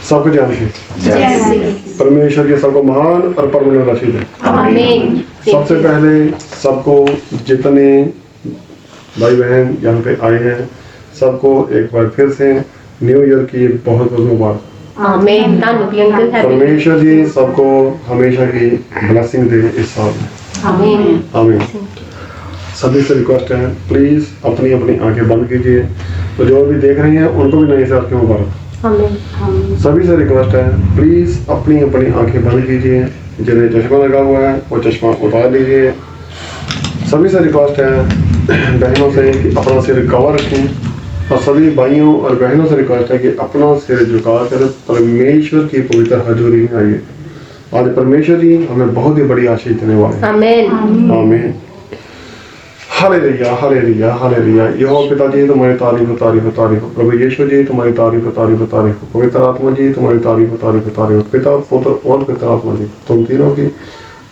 सबको जानते परमेश्वर के सबको महान और परम रशीद है। आमीन। सबसे पहले सबको जितने भाई बहन यहाँ पे आए हैं सबको एक बार फिर से न्यू ईयर की बहुत बहुत मुबारक। आमीन। परमेश्वर जी सबको हमेशा की ब्लेसिंग दे इस साल में। आमीन। आमीन। सभी से रिक्वेस्ट है प्लीज अपनी अपनी आंखें बंद कीजिए, तो जो भी देख रही हैं उनको भी नई साल की मुबारक। आमीन। सभी से रिक्वेस्ट है प्लीज अपनी अपनी आंखें बंद कीजिए, जिन्हें चश्मा लगा हुआ है वो चश्मा उतार लीजिए। सभी से रिक्वेस्ट है बहनों से कि अपना सिर कवर रखें, और सभी भाइयों और बहनों से रिक्वेस्ट है कि अपना सिर झुका कर परमेश्वर की पवित्र हजूरी में आइए। आज परमेश्वर जी हमें बहुत ही बड़ी आशीष देने वाले हैं। आमीन। आमीन। Hallelujah hallelujah hallelujah. यहोवा पिताजी तुम्हारी तारीफ तारीफ तारीफ, प्रभु यीशु जी तुम्हारी तारीफ तारीफ तारीफ, पवित्र आत्मा जी तुम्हारी तारीफ तारीफ तारीफ, पिता पुत्र और पवित्र आत्मा जी तुम तीनों की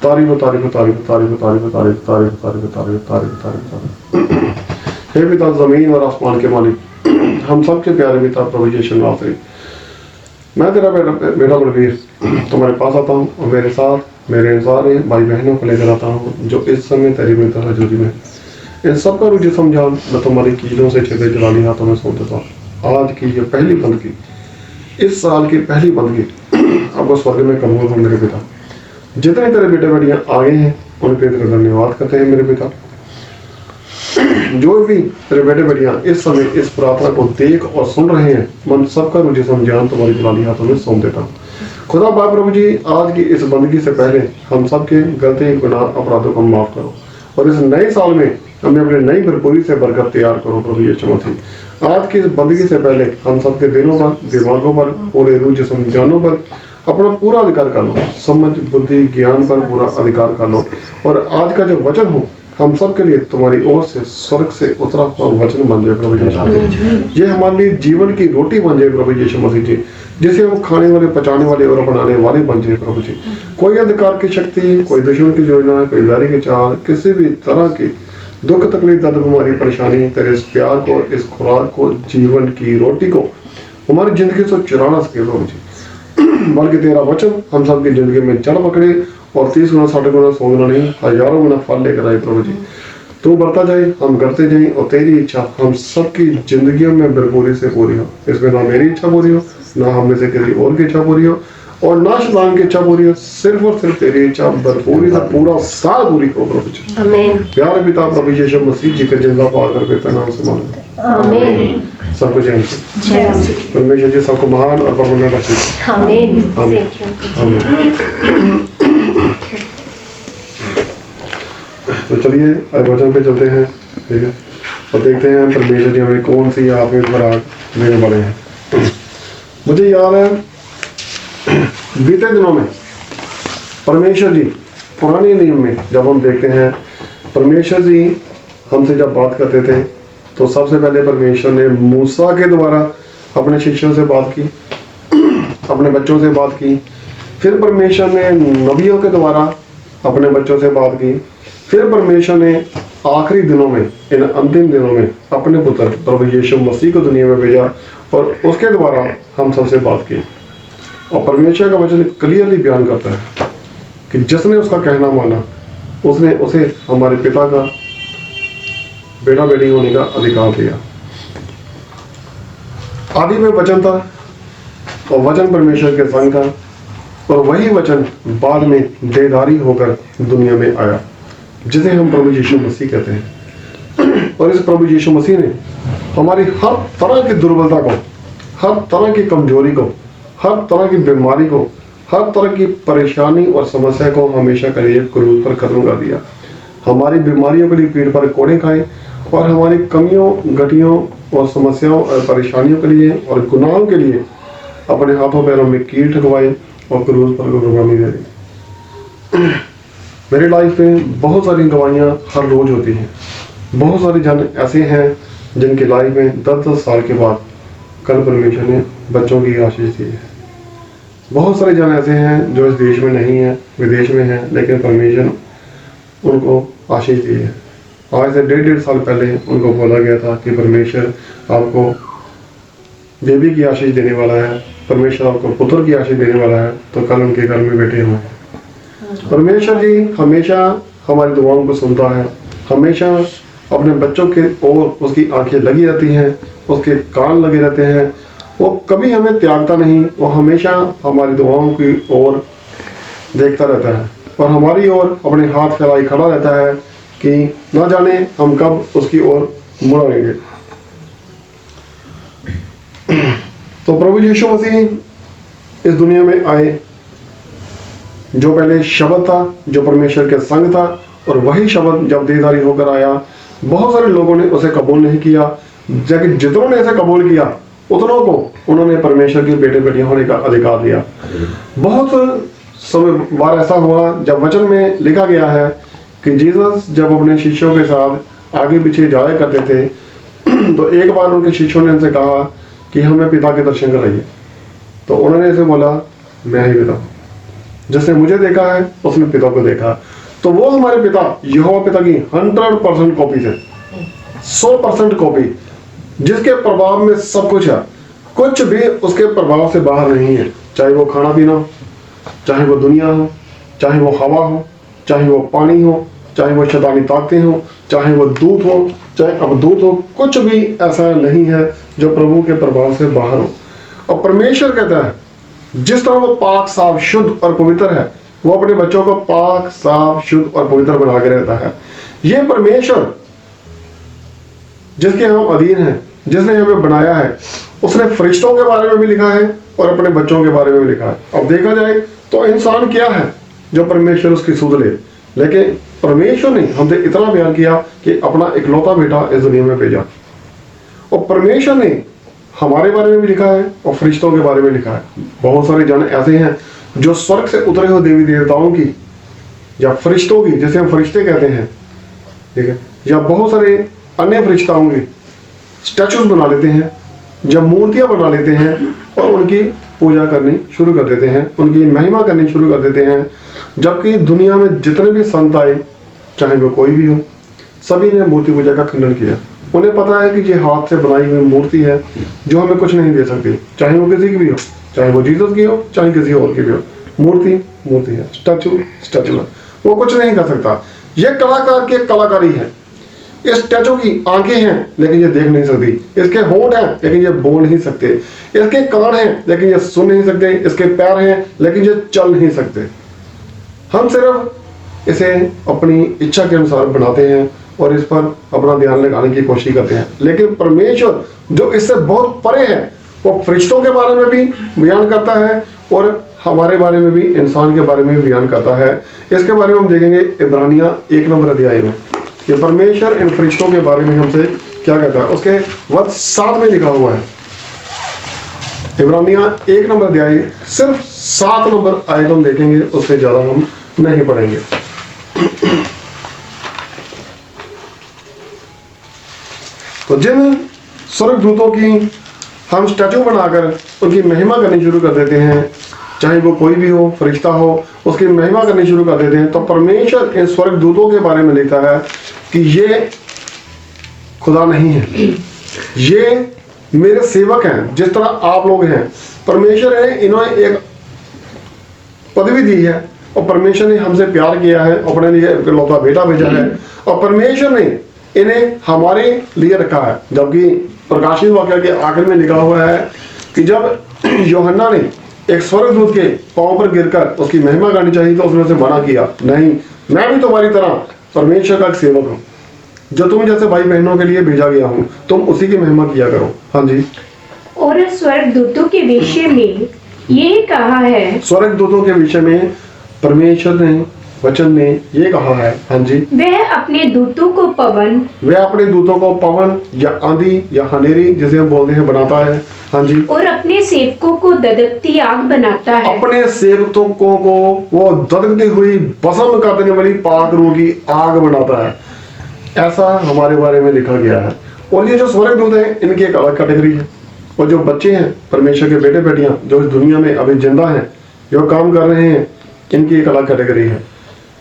तारीफ तारीफ तारीफ तारीफ तारीफ तारीफ तारीफ तारीफ तारीफ तारीफ तारीफ। हे पिता जमीन और आसमान के मालिक, हम सबके प्यारे पिता प्रभु यीशु नासरी, मैं तेरा बेटा बलवीर तुम्हारे पास आता हूँ और मेरे साथ मेरे सारे भाई बहनों को लेकर आता हूँ जो इस समय तेरी पवित्र हजूरी में इन सबका रुझे समझा। मैं तुम्हारी कीलों से छिपे जलाली हाथों में सौंप देता हूँ। आज की ये पहली बंदगी, इस साल की पहली बंदगी अब वो स्वर्ग में कबूल हो मेरे पिता। जितने तेरे बेटे बेटियां आगे हैं उन पे तेरा धन्यवाद करते हैं मेरे पिता। जो भी तेरे बेटे बेटियां इस समय इस प्रार्थना को देख और सुन रहे हैं मन सबका रुझे समझान तुम्हारी जलाली हाथों में सौंप देता हूँ। खुदा बाप प्रभु जी आज की इस बंदगी से पहले हम सबके गलती गुनाह अपराधों को माफ करो, और इस नए साल में हमें अपने नई भरपूरी से बरकत तैयार करो प्रभु यीशु मसीह। आज की इस बंदगी से पहले हम सबके दिलों पर, दिमागों पर, पूरे रूह जिस्म जानों पर अपना पूरा अधिकार कर लो, समझ बुद्धि ज्ञान पर पूरा अधिकार कर लो, और आज का जो वचन हो हम सब के लिए तुम्हारी ओर से स्वर्ग से उतरा हुआ वचन बन जाए प्रभु यीशु मसीह। ये हमारे लिए जीवन की रोटी बन जाए प्रभु यीशु मसीह जी, जिसे हम खाने वाले, पचाने वाले और बनाने वाले बन जाए प्रभु जी। कोई अंधकार की शक्ति, कोई दुश्मन की योजना, कोई वैरी की चाल, किसी भी तरह की दुख तकलीफ दर्द बीमारी परेशानी तेरे इस प्यार को, इस खुराक को, जीवन की रोटी को हमारी जिंदगी से चुरा ना सके प्रभु जी, बल्कि तेरा वचन हम सब की जिंदगी में जड़ पकड़े और 30 गुना 60 गुना 100 गुना नहीं हजारों गुना फल लेकर आए प्रभु जी। तू बढ़ता जाए हम करते जाए और तेरी इच्छा हम सबकी जिंदगियों में भरपूरी से पूरी हो। इसमें ना मेरी इच्छा पूरी हो, ना हम में से किसी और की इच्छा पूरी हो, और ना शैतान की इच्छा पूरी हो, सिर्फ और सिर्फ तेरी इच्छा भरपूरी से पूरा साल पूरी हो प्रभु जी। आमीन। प्यारे पिता प्रभु यीशु मसीह जी के जिंदा पाकर बेहतर नाम से मांगते आमीन। सब कुछ परमेश्वर जी सबको महान और परम रखे। आमीन। आमीन। तो चलिए वचन पे चलते हैं, ठीक है, और देखते हैं परमेश्वर जी हमें कौन सी आत्मिक खुराक देने वाले हैं। मुझे याद है बीते दिनों में परमेश्वर जी पुराने नियम में जब हम देखते हैं परमेश्वर जी हमसे जब बात करते थे तो सबसे पहले परमेश्वर ने मूसा के द्वारा अपने शिष्यों से बात की, अपने बच्चों से बात की। फिर परमेश्वर ने नबियों के द्वारा अपने बच्चों से बात की। फिर परमेश्वर ने आखिरी दिनों में, इन अंतिम दिनों में अपने पुत्र प्रभु यीशु मसीह को दुनिया में भेजा और उसके द्वारा हम सबसे बात की। और परमेश्वर का वचन क्लियरली बयान करता है कि जिसने उसका कहना माना उसने उसे हमारे पिता का बेटा बेटी होने का अधिकार दिया। आदि में वचन था और वचन परमेश्वर के संग था, और वही वचन बाद में देहधारी होकर दुनिया में आया, जिसे हम प्रभु यीशु मसीह कहते हैं। और इस प्रभु यीशु मसीह ने हमारी हर तरह की दुर्बलता को, हर तरह की कमजोरी को, हर तरह की बीमारी को, हर तरह की परेशानी और समस्या को हमेशा के लिए क्रूस पर खत्म कर दिया। हमारी बीमारियों के लिए पीठ पर कोड़े खाए और हमारी कमियों, घटियों और समस्याओं और परेशानियों के लिए और गुनाहों के लिए अपने हाथों पैरों में कील ठकवाए और क्रूस पर कुर्बानी दे दी। मेरी लाइफ में बहुत सारी गवाहियाँ हर रोज होती हैं। बहुत सारे जन ऐसे हैं जिनकी लाइफ में 10-10 साल के बाद कल परमेश्वर ने बच्चों की आशीष दी है। बहुत सारे जन ऐसे हैं जो इस देश में नहीं है, विदेश में हैं, लेकिन परमेश्वर उनको आशीष दी है। आज से 1.5 साल पहले उनको बोला गया था कि परमेश्वर आपको बेबी की आशीष देने वाला है, परमेश्वर आपको पुत्र की आशीष देने वाला है, तो कल उनके घर में बेटे होंगे। परमेश्वर जी हमेशा हमारी दुआओं को सुनता है, हमेशा अपने बच्चों के ओर उसकी आंखें लगी रहती हैं, उसके कान लगे रहते हैं, वो कभी हमें त्यागता नहीं, वो हमेशा हमारी दुआओं की ओर देखता रहता है और हमारी ओर अपने हाथ फैलाए खड़ा रहता है कि ना जाने हम कब उसकी ओर मुड़ेंगे। तो प्रभु यीशु मसीह इस दुनिया में आए, जो पहले शब्द था, जो परमेश्वर के संग था, और वही शब्द जब देहधारी होकर आया, बहुत सारे लोगों ने उसे कबूल नहीं किया, लेकिन जितनों ने इसे कबूल किया उतनों को उन्होंने परमेश्वर के बेटे बेटियां होने का अधिकार दिया। बहुत समय बार ऐसा हुआ जब वचन में लिखा गया है कि जीसस जब अपने शिष्यों के साथ आगे पीछे जाया करते थे तो एक बार उनके शिष्यों ने उनसे कहा कि हमें पिता के दर्शन कराइए। तो उन्होंने इसे बोला, मैं ही पिता हूं, जिसने मुझे देखा है उसने पिता को देखा। तो वो हमारे पिता यहोवा पिता की 100% कॉपी है, 100% कॉपी, जिसके प्रभाव में सब कुछ है, कुछ भी उसके प्रभाव से बाहर नहीं है। चाहे वो खाना पीना हो, चाहे वो दुनिया हो, चाहे वो हवा हो, चाहे वो पानी हो, चाहे वो शैतानी ताकतें हो, चाहे वो दूत हो, चाहे अवधूत हो, कुछ भी ऐसा नहीं है जो प्रभु के प्रभाव से बाहर हो। और परमेश्वर कहता है जिस तरह वो पाक साफ शुद्ध और पवित्र है, वो अपने बच्चों को पाक साफ शुद्ध और पवित्र बना के रहता है। ये परमेश्वर जिसके हम अधीन हैं, जिसने हमें बनाया है, उसने फरिश्तों के बारे में भी लिखा है और अपने बच्चों के बारे में भी लिखा है। अब देखा जाए तो इंसान क्या है जो परमेश्वर उसकी सुध ले, लेकिन परमेश्वर ने हमसे इतना प्यार किया कि अपना इकलौता बेटा इस दुनिया में भेजा। और परमेश्वर ने हमारे बारे में भी लिखा है और फरिश्तों के बारे में लिखा है। बहुत सारे जन ऐसे हैं जो स्वर्ग से उतरे हुए देवी देवताओं की या फरिश्तों की, जिसे हम फरिश्ते कहते हैं, ठीक है, या बहुत सारे अन्य फरिश्ताओं की स्टैचूज बना लेते हैं, जब मूर्तियां बना लेते हैं और उनकी पूजा करनी शुरू कर देते हैं, उनकी महिमा करनी शुरू कर देते हैं। जबकि दुनिया में जितने भी संत आए, चाहे वो कोई भी हो, सभी ने मूर्ति पूजा का खंडन किया। उन्हें पता है कि ये हाथ से बनाई हुई मूर्ति है जो हमें कुछ नहीं दे सकती, चाहे वो किसी की भी हो, चाहे वो जीसस की हो, चाहे किसी और की भी हो। मूर्ति मूर्ति है, स्टैचू स्टैचू है, वो कुछ नहीं कर सकता। ये कलाकार की कलाकारी है। इस स्टैचू की आंखें हैं लेकिन ये देख नहीं सकती, इसके होंठ हैं लेकिन ये बोल नहीं सकते, इसके कान हैं लेकिन ये सुन नहीं सकते, इसके पैर हैं लेकिन ये चल नहीं सकते। हम सिर्फ इसे अपनी इच्छा के अनुसार बनाते हैं और इस पर अपना ध्यान लगाने की कोशिश करते हैं। लेकिन परमेश्वर जो इससे बहुत परे है, वो फरिश्तों के बारे में भी बयान करता है और हमारे बारे में भी, इंसान के बारे में भी बयान करता है। इसके बारे में हम देखेंगे इब्रानियां 1 नंबर अध्याय में कि परमेश्वर इन फरिश्तों के बारे में हमसे क्या कहता है। उसके वक्त 7 में लिखा हुआ है, इब्रानियां 1 नंबर अध्याय सिर्फ 7 नंबर आयत हम देखेंगे, उससे ज्यादा हम नहीं पढ़ेंगे। तो जिन स्वर्गदूतों की हम स्टैचू बनाकर उनकी महिमा करनी शुरू कर देते हैं, चाहे वो कोई भी हो, फरिश्ता हो, उसकी महिमा करनी शुरू कर देते हैं, तो परमेश्वर इन स्वर्गदूतों के बारे में लिखता है कि ये खुदा नहीं है, ये मेरे सेवक हैं जिस तरह आप लोग हैं। परमेश्वर ने इन्होंने एक पदवी दी है और परमेश्वर ने हमसे प्यार किया है, अपने लिए इकलौता बेटा भेजा है और परमेश्वर ने इन्हें हमारे लिए रखा है। जबकि प्रकाशित वाक्य के आखिर में लिखा हुआ है कि जब यूहन्ना ने एक स्वर्गदूत के पांव पर गिरकर उसकी महिमा करनी चाहिए तो उसने उसे मना किया, नहीं, मैं भी तुम्हारी तरह परमेश्वर का एक सेवक हूँ, जो तुम जैसे भाई बहनों के लिए भेजा गया हूँ, तुम उसी की महिमा किया करो। हाँ जी। और स्वर्गदूतों के विषय में ये कहा है, स्वर्गदूतों के विषय में परमेश्वर ने वचन ने ये कहा है, हाँ जी, वह अपने दूतों को पवन या आंधी या हनेरी जिसे हम बोलते हैं बनाता है। हाँ जी। और अपने सेवकों को ददकती आग बनाता है। अपने सेवकों को वो ददकती हुई भस्म कर देने वाली पाक रूह की आग बनाता है, ऐसा हमारे बारे में लिखा गया है। और ये जो स्वर्गदूत हैं इनकी एक अलग कैटेगरी है, और जो बच्चे हैं परमेश्वर के बेटे बेटियां जो इस दुनिया में अभी जिंदा हैं, जो काम कर रहे हैं, इनकी एक अलग कैटेगरी है।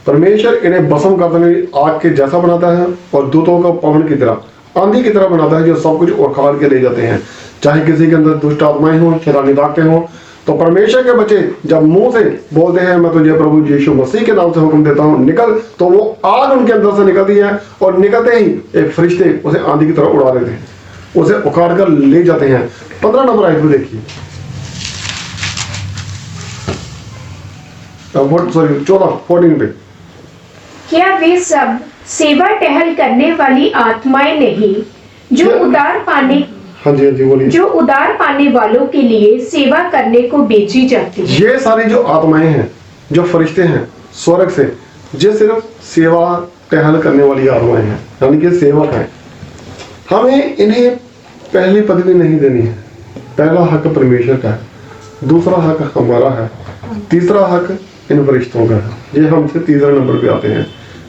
परमेश्वर इन्हें भस्म कर देने आग के जैसा बनाता है और दूतों को पवन की तरह आंधी की तरह बनाता है जो सब कुछ उखाड़ के ले जाते हैं। चाहे किसी के अंदर दुष्ट आत्माएं हों, शैतानी ताकतें हों, तो परमेश्वर के बच्चे जब मुंह से बोलते हैं मैं तुझे प्रभु यीशु मसीह के नाम से हुक्म देता हूँ निकल, तो वो आग उनके अंदर से निकलती है और निकलते ही एक फरिश्ते उसे आंधी की तरह उड़ा देते हैं, उसे उखाड़ कर ले जाते हैं। 15 नंबर आयत में देखिए, 14 पे। क्या वे सब सेवा टहल करने वाली आत्माएं नहीं जो क्या? उदार पाने हाँ जी बोलिए। जो उदार पाने वालों के लिए सेवा करने को बेची जाती है? ये सारी जो आत्माएं हैं, जो फरिश्ते हैं स्वर्ग से, ये सिर्फ सेवा टहल करने वाली आत्माएं हैं, यानी कि सेवक हैं। हमें इन्हें पहली पदवी नहीं देनी है। पहला हक परमेश्वर का है, दूसरा हक हमारा है, तीसरा हक इन फरिश्तों का है। ये हमसे तीसरे नंबर पे आते हैं,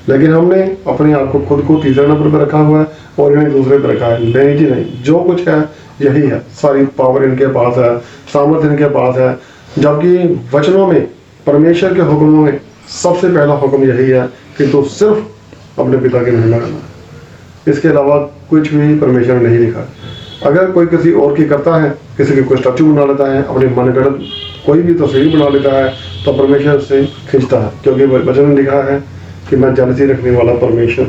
लेकिन हमने अपने आप को खुद को तीसरे नंबर पे रखा हुआ है और इन्हें दूसरे पे रखा है। नहीं जी नहीं, जो कुछ है यही है, सारी पावर इनके पास है, सामर्थ्य इनके पास है। जबकि वचनों में, परमेश्वर के हुक्मों में सबसे पहला हुक्म यही है कि तू सिर्फ अपने पिता की महिमा करना। इसके अलावा कुछ भी परमेश्वर ने नहीं लिखा। अगर कोई किसी और की करता है, किसी की कोई स्टैचू बना लेता है, अपने मनगढ़ंत कोई भी तस्वीर बना लेता है, तो परमेश्वर उससे खींचता है, क्योंकि वचन में लिखा है कि मैं जेलसी रखने वाला परमेश्वर।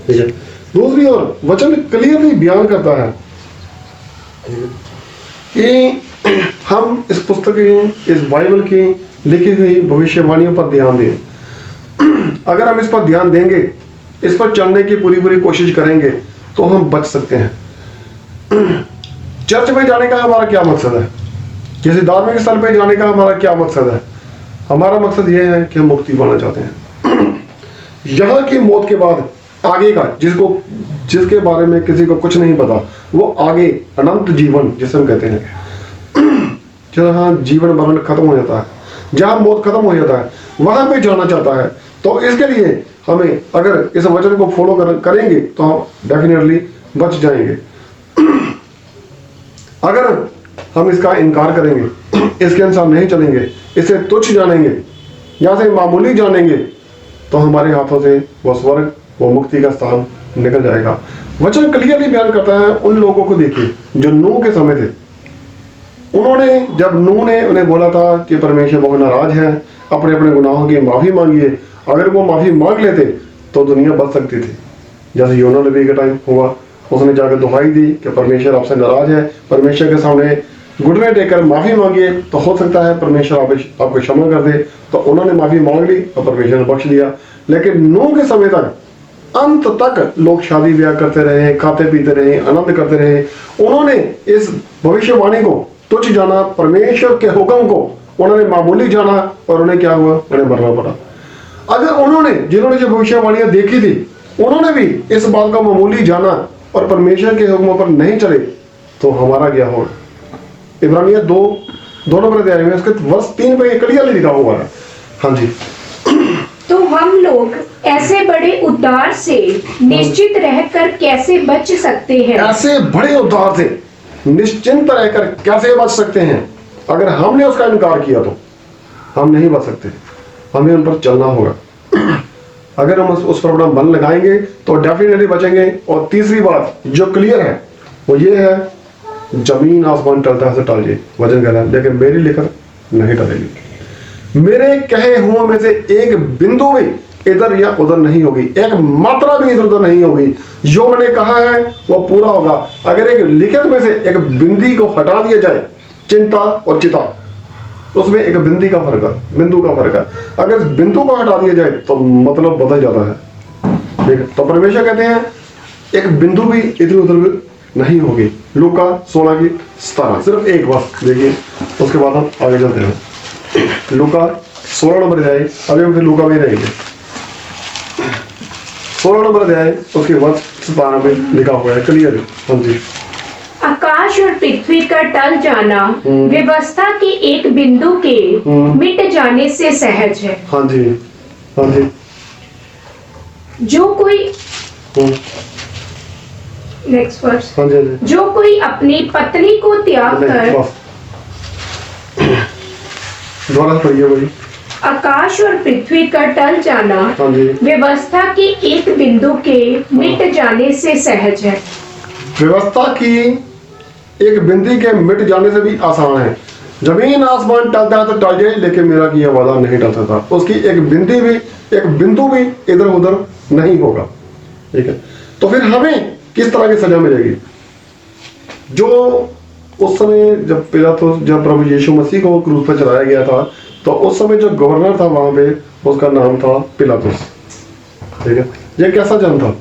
ठीक है। दूसरी ओर वचन क्लियरली बयान करता है कि हम इस पुस्तक की, इस बाइबल की लिखी हुई भविष्यवाणियों पर ध्यान दें। अगर हम इस पर ध्यान देंगे, इस पर चलने की पूरी कोशिश करेंगे, तो हम बच सकते हैं। चर्च में जाने का हमारा क्या मकसद है? किसी धार्मिक स्थल पे जाने का हमारा क्या मकसद है? हमारा मकसद यह है कि हम मुक्ति पाना चाहते हैं। यहाँ की मौत के बाद आगे का, जिसके बारे में किसी को कुछ नहीं पता, वो आगे अनंत जीवन जिसे हम कहते हैं, जहाँ जीवन मरण खत्म हो जाता है, जहाँ मौत खत्म हो जाता है, वहां पे जाना चाहता है। तो इसके लिए हमें अगर इस वचन को फॉलो करेंगे तो हम डेफिनेटली बच जाएंगे। अगर हम इसका इनकार करेंगे, इसके अनुसार नहीं चलेंगे, इसे तुच्छ जानेंगे, यहाँ से मामूली जानेंगे, तो हमारे हाथों से वो स्वर्ग, वो मुक्ति का स्थान निकल जाएगा। वचन क्लियरली बयान करता है। उन लोगों को देखिए जो नूह के समय थे। उन्होंने, जब नूह ने उन्हें बोला था कि परमेश्वर बहुत नाराज है, अपने अपने गुनाहों की माफी मांगिए, अगर वो माफी मांग लेते तो दुनिया बच सकती थी। जैसे योना नबी का टाइम हुआ, उसने जाकर दुहाई दी कि परमेश्वर आपसे नाराज है, परमेश्वर के सामने घुटने टेककर माफी मांगिए, तो हो सकता है परमेश्वर आपको क्षमा कर दे। तो उन्होंने माफी मांग ली और परमेश्वर ने बख्श दिया। लेकिन नूह के समय तक, अंत तक लोग शादी ब्याह करते रहे, खाते पीते रहे, आनंद करते रहे। उन्होंने इस भविष्यवाणी को तुच्छ जाना, परमेश्वर के हुक्म को उन्होंने मामूली जाना, और उन्हें क्या हुआ? उन्हें मरना पड़ा। अगर जिन्होंने जो भविष्यवाणियां देखी थी, उन्होंने भी इस बात का मामूली जाना और परमेश्वर के हुक्मों पर नहीं चले, तो हमारा क्या होगा? इब्रानिया 2 नंबर अध्याय में उसके वर्ष 3 पे क्लियरली लिखा हुआ है। हाँ जी। तो हम लोग ऐसे बड़े उद्धार से निश्चित रहकर कैसे बच सकते हैं? ऐसे बड़े उद्धार से निश्चिंत रहकर कैसे बच सकते हैं? अगर हमने उसका इनकार किया तो हम नहीं बच सकते। हमें उन पर चलना होगा। अगर हम उस पर अपना मन लगाएंगे तो डेफिनेटली बचेंगे। और तीसरी बात जो क्लियर है वो ये है, जमीन आसमान टलता है टल जाए, वचन कह रहा है, लेकिन मेरी लिखत नहीं टलेगी। मेरे कहे हुए में से एक बिंदु भी इधर या उधर नहीं होगी, एक मात्रा भी इधर उधर नहीं होगी। जो मैंने कहा है वो पूरा होगा। अगर एक लिखित में से एक बिंदी को हटा दिया जाए, चिंता और चिता, उसमें एक बिंदी का फर्क है, बिंदु का फर्क है। अगर बिंदु को हटा दिया जाए तो मतलब बदल जाता है। ठीक है। तो परमेश्वर कहते हैं एक बिंदु भी इधर उधर भी नहीं होगी। लूका 16:17 सिर्फ एक बात देखिए, उसके बाद हम आगे चलते हैं। लूका 16 नंबर अध्याय, अभी हम फिर लूका में रहेंगे। 16 नंबर अध्याय उसके बाद 17 में लिखा हुआ है क्लियर। हाँ जी। आकाश और पृथ्वी का टल जाना व्यवस्था के एक बिंदु के मिट जाने से सहज है। हाँ जी। हाँ जी। जो कोई नेक्स्ट वर्स, हाँ जी। जो कोई अपनी पत्नी को त्याग कर, दोबारा पढ़िए भाई। आकाश और पृथ्वी का टल जाना हाँ जी। व्यवस्था के एक बिंदु के मिट जाने से सहज है। व्यवस्था की एक बिंदी के मिट जाने से भी आसान है। जमीन आसमान टलता है तो टल जाए, लेकिन मेरा किया वादा नहीं टल सकता। उसकी एक बिंदु भी इधर उधर नहीं होगा। ठीक है, तो फिर हमें किस तरह की सजा मिलेगी? जो उस समय जब प्रभु यीशु मसीह को क्रूस पर चढ़ाया गया था, तो उस समय जो गवर्नर था वहां पे, उसका नाम था पिलातुस। ठीक है, ये कैसा जन था?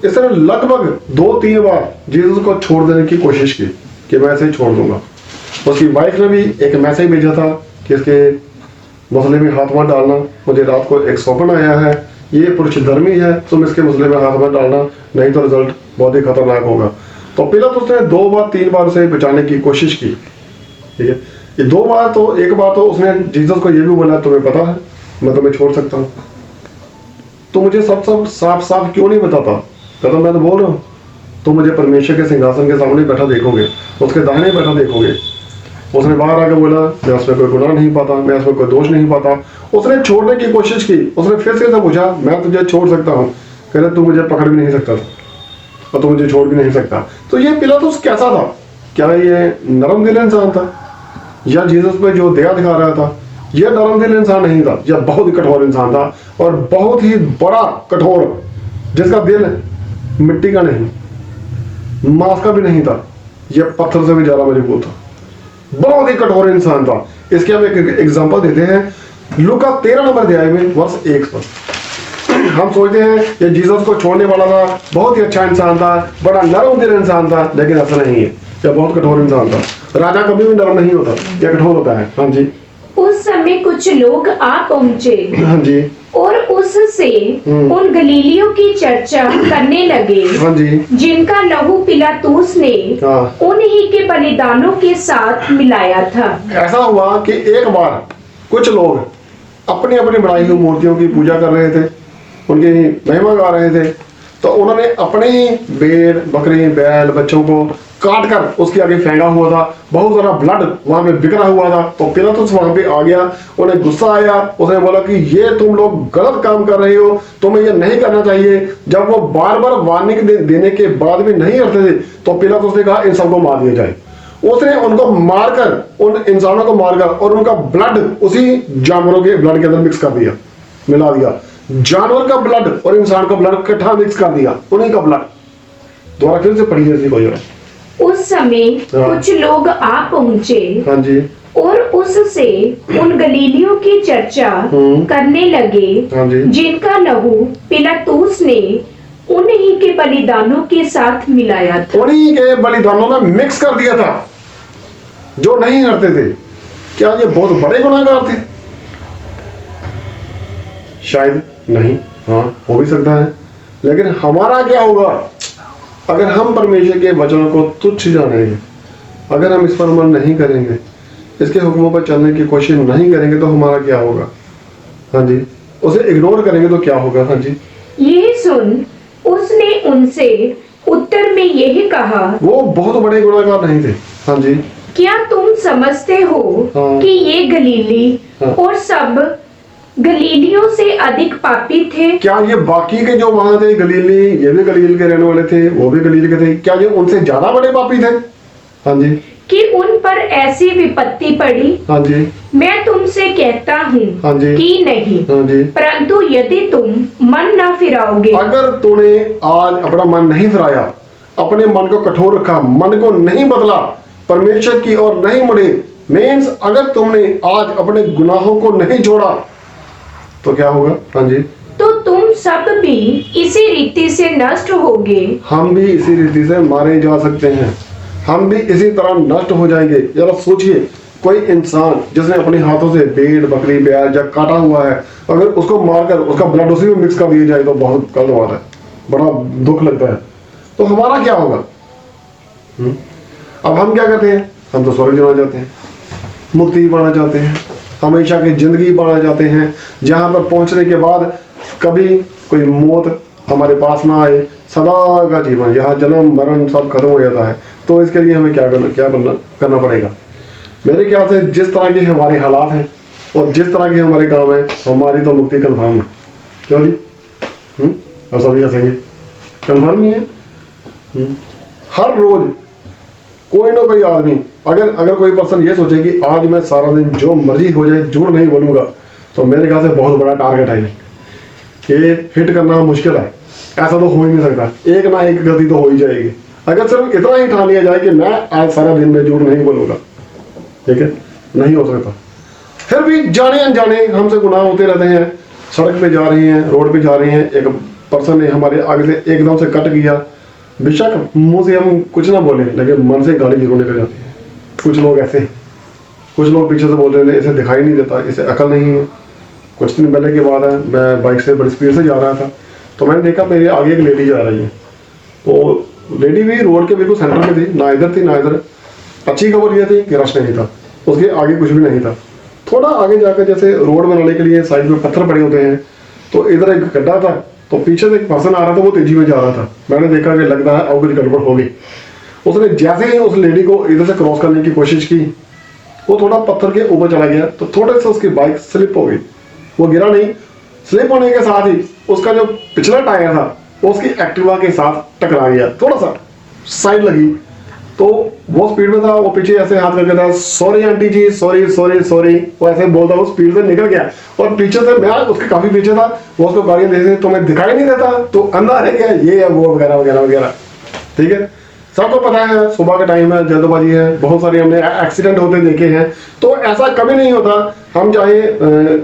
इसने लगभग 2-3 बार जीसस को छोड़ देने की कोशिश की कि मैं ऐसे ही छोड़ दूंगा। उसकी वाइफ ने भी एक मैसेज भेजा था कि इसके मसले में हाथ मत डालना, मुझे रात को एक स्वप्न आया है, ये पुरुष धर्मी है, तुम इसके मसले में हाथ मत डालना, नहीं तो रिजल्ट बहुत ही खतरनाक होगा। तो पिलातुस ने 2-3 बार उसे बचाने की कोशिश की। ठीक है, ये 2 बार तो, एक बार तो उसने जीसस को ये भी बोला, तुम्हें पता है मैं तुम्हें छोड़ सकता हूँ, तो मुझे सब साफ साफ क्यों नहीं बताता? कहता मैं तो बोल रहा हूँ, तुम मुझे परमेश्वर के सिंहासन के सामने बैठा देखोगे, उसके दाहिने बैठा देखोगे। उसने बाहर आकर बोला मैं उसमें कोई गुनाह नहीं पाता, मैं उसमें कोई दोष नहीं पाता। उसने छोड़ने की कोशिश की। उसने फिर से पूछा मैं तुझे छोड़ सकता हूँ? कह रहे तू मुझे पकड़ भी नहीं सकता और तू मुझे छोड़ भी नहीं सकता। तो ये पिलातुस कैसा था? क्या ये नरम दिल इंसान था, या जीसस पे जो दया दिखा रहा था? यह नरम दिल इंसान नहीं था, यह बहुत ही कठोर इंसान था, और बहुत ही बड़ा कठोर, जिसका दिल मिट्टी का नहीं, मांस का भी नहीं था, यह पत्थर से भी ज्यादा मजबूत था। बहुत ही कठोर इंसान था। इसके हम एक एग्जांपल देते हैं लूका 13 नंबर अध्याय में वर्ष 1 पर। हम सोचते हैं ये जीसस को छोड़ने वाला था, बहुत ही अच्छा इंसान था, बड़ा नरम दिल इंसान था, लेकिन ऐसा नहीं है, यह बहुत कठोर इंसान था। राजा कभी भी नरम नहीं होता, यह कठोर होता है। हाँ जी। उस समय कुछ लोग आ पहुंचे। हाँ जी। और उससे उन गलीलियों की चर्चा करने लगे। हाँ जी। जिनका लहू पिलातुस ने उन्हीं के बलिदानों के साथ मिलाया था। ऐसा हुआ कि एक बार कुछ लोग अपनी अपनी बनाई हुई मूर्तियों की पूजा कर रहे थे, उनकी महिमा गा रहे थे, तो उन्होंने अपने ही भेड़, बकरी, बैल, बच्चों को काट कर उसके आगे फेंका हुआ था। बहुत सारा ब्लड वहां पे बिखरा हुआ था। तो पिलातुस वहां पे आ गया, उन्हें गुस्सा आया। उसने बोला कि ये तुम लोग गलत काम कर रहे हो, तुम्हें ये नहीं करना चाहिए। जब वो बार बार वार्निंग देने के बाद भी नहीं हटते थे, तो पिलातुस ने कहा इन सबको मार दिया जाए। उसने उनको मारकर, उन इंसानों को मारकर, और उनका ब्लड उसी जानवरों के ब्लड के अंदर मिक्स कर दिया, मिला दिया। जानवर का ब्लड और इंसान का ब्लड इकट्ठा मिक्स कर दिया, उन्हीं का ब्लड। दोबारा फिर से पढ़िए ऐसी कोई है। उस समय कुछ लोग आ पहुंचे। हाँ जी। और उससे उन गलीलियों की चर्चा करने लगे। हाँ जी। जिनका लहू पिलातुस ने उन्हीं के बलिदानों के साथ मिलाया था। उन्हीं के बलिदानों में मिक्स कर दिया था, जो नहीं हटते थे। क्या ये बहुत बड़े गुनाहगार थे? शायद नहीं, हाँ हो भी सकता है। लेकिन हमारा क्या होगा अगर हम परमेश्वर के वचनों को तुच्छ जानेंगे, अगर हम इस पर अमल नहीं करेंगे, इसके हुक्मों पर चलने की कोशिश नहीं करेंगे, तो हमारा क्या होगा? हाँ जी। उसे इग्नोर करेंगे तो क्या होगा? हाँ जी। ये सुन उसने उनसे उत्तर में यही कहा, वो बहुत बड़े गुनाहगार नहीं थे। हाँ जी। क्या तुम समझते हो कि ये गलीली और सब गलीलियों से अधिक पापी थे? क्या ये बाकी के जो वहां थे गलीली, ये भी गलील के रहने वाले थे, वो भी गलील के थे, क्या ये उनसे ज्यादा बड़े पापी थे? हाँ जी। कि उन पर ऐसी विपत्ति पड़ी? हाँ जी। मैं तुमसे कहता हूँ हाँ जी। कि नहीं। हाँ जी। परंतु यदि तुम मन न फिराओगे, अगर तूने आज अपना मन नहीं फिराया, अपने मन को कठोर रखा, मन को नहीं बदला, परमेश्वर की ओर नहीं मुड़े, मीन्स अगर तुमने आज अपने गुनाहों को नहीं छोड़ा, तो क्या होगा? हाँ जी। तो तुम सब भी इसी रीति से नष्ट होगे। हम भी इसी रीति से मारे जा सकते हैं, हम भी इसी तरह नष्ट हो जाएंगे। जरा सोचिए, कोई इंसान जिसने अपने हाथों से भेड़, बकरी, बैल या काटा हुआ है, अगर उसको मारकर उसका ब्लड उसी में मिक्स कर दिया जाए तो बहुत गलत बात है, बड़ा दुख लगता है। तो हमारा क्या होगा? अब हम क्या करते हैं? हम तो स्वर्ग जाना चाहते हैं, मुक्ति पाना चाहते हैं, हमेशा की जिंदगी पाना चाहते हैं, जहां पर पहुंचने के बाद कभी कोई मौत हमारे पास ना आए, सदा का जीवन, यहाँ जन्म मरण सब खत्म हो जाता है। तो इसके लिए हमें क्या करना पड़ेगा? मेरे ख्याल से जिस तरह के हमारे हालात हैं और जिस तरह के हमारे काम है, हमारी तो मुक्ति कन्फर्म है। क्यों जी? और सभी हंसेंगे। कन्फर्म ही है। हर रोज कोई ना कोई आदमी, अगर कोई पर्सन ये सोचे कि आज मैं सारा दिन जो मर्जी हो जाए झूठ नहीं बोलूंगा, तो मेरे ख्याल से बहुत बड़ा टारगेट है ये हिट करना मुश्किल है। ऐसा तो हो ही नहीं सकता, एक ना एक गलती तो हो ही जाएगी। अगर सिर्फ इतना ही ठान लिया जाए कि मैं आज सारा दिन में झूठ नहीं बोलूंगा, ठीक है, नहीं हो सकता। फिर भी जाने अनजाने हमसे गुनाह होते रहते हैं। सड़क पे जा रही हैं, रोड पे जा रही हैं, एक पर्सन ने हमारे आगे से एकदम से कट किया, बेशक मुंह से हम कुछ ना बोले लेकिन मन से गाली जरूर निकल जाती है। कुछ लोग ऐसे, कुछ लोग पीछे से बोल रहे थे इसे दिखाई नहीं देता, इसे अकल नहीं है। कुछ दिन पहले की बात है, मैं बाइक से बड़ी स्पीड से जा रहा था, तो मैंने देखा मेरे आगे एक लेडी जा रही है। तो लेडी भी रोड के बिल्कुल सेंटर में थी, ना इधर थी ना इधर। अच्छी खबर यह थी कि रश नहीं था, उसके आगे कुछ भी नहीं था। थोड़ा आगे जाकर जैसे रोड बनाने के लिए साइड में पत्थर पड़े होते हैं, तो इधर एक गड्ढा था, तो पीछे से एक पर्सन आ रहा था, वो तेजी में जा रहा था। मैंने देखा कि लगता है अब कुछ गड़बड़ होगी। उसने जैसे ही उस लेडी को इधर से क्रॉस करने की कोशिश की, वो थोड़ा पत्थर के ऊपर चला गया, तो थोड़े से उसकी बाइक स्लिप हो गई। वो गिरा नहीं, स्लिप होने के साथ ही उसका जो पिछला टायर था वो उसकी एक्टिवा के साथ टकरा गया, थोड़ा सा साइड लगी। तो वो स्पीड में था, वो पीछे ऐसे हाथ करके था, सॉरी आंटी जी, सॉरी सॉरी सॉरी, वो ऐसे बोलता, वो स्पीड से निकल गया। और पीछे से मैं उसके काफी पीछे था, वो उसको गाड़ियां दे रही, तुम्हें दिखाई नहीं देता, तो अंधा रह गया, ये है वो वगैरह वगैरह वगैरह। ठीक है, सबको पता है सुबह का टाइम है, जल्दबाजी है, बहुत सारे हमने एक्सीडेंट होते देखे हैं। तो ऐसा कभी नहीं होता, हम चाहे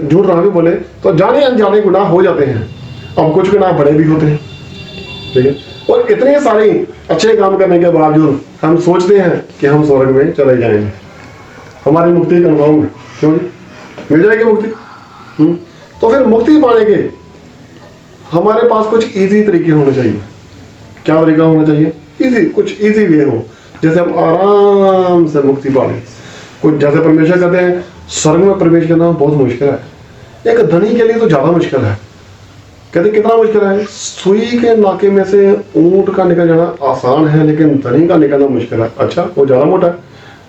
झूठ ना भी बोले तो जाने अनजाने गुनाह हो जाते हैं। अब कुछ गुनाह बड़े भी होते हैं, ठीक है, और इतने सारे अच्छे काम करने के बावजूद हम सोचते हैं कि हम स्वर्ग में चले जाएंगे, हमारी मुक्ति कन्फर्म है। क्यों मिल जाएगी मुक्ति? तो फिर मुक्ति पाने के हमारे पास कुछ इजी तरीके होने चाहिए। क्या तरीका होना चाहिए? इजी, कुछ इजी वे हो, जैसे हम आराम से मुक्ति पा लें। कुछ जैसे परमेश्वर कहते हैं स्वर्ग में प्रवेश करना बहुत मुश्किल है। एक धनी के लिए तो ज्यादा मुश्किल है। कहते कितना मुश्किल है? सुई के नाके में से ऊंट का निकल जाना आसान है, लेकिन धनी का निकलना मुश्किल है। अच्छा, वो ज्यादा मोटा है?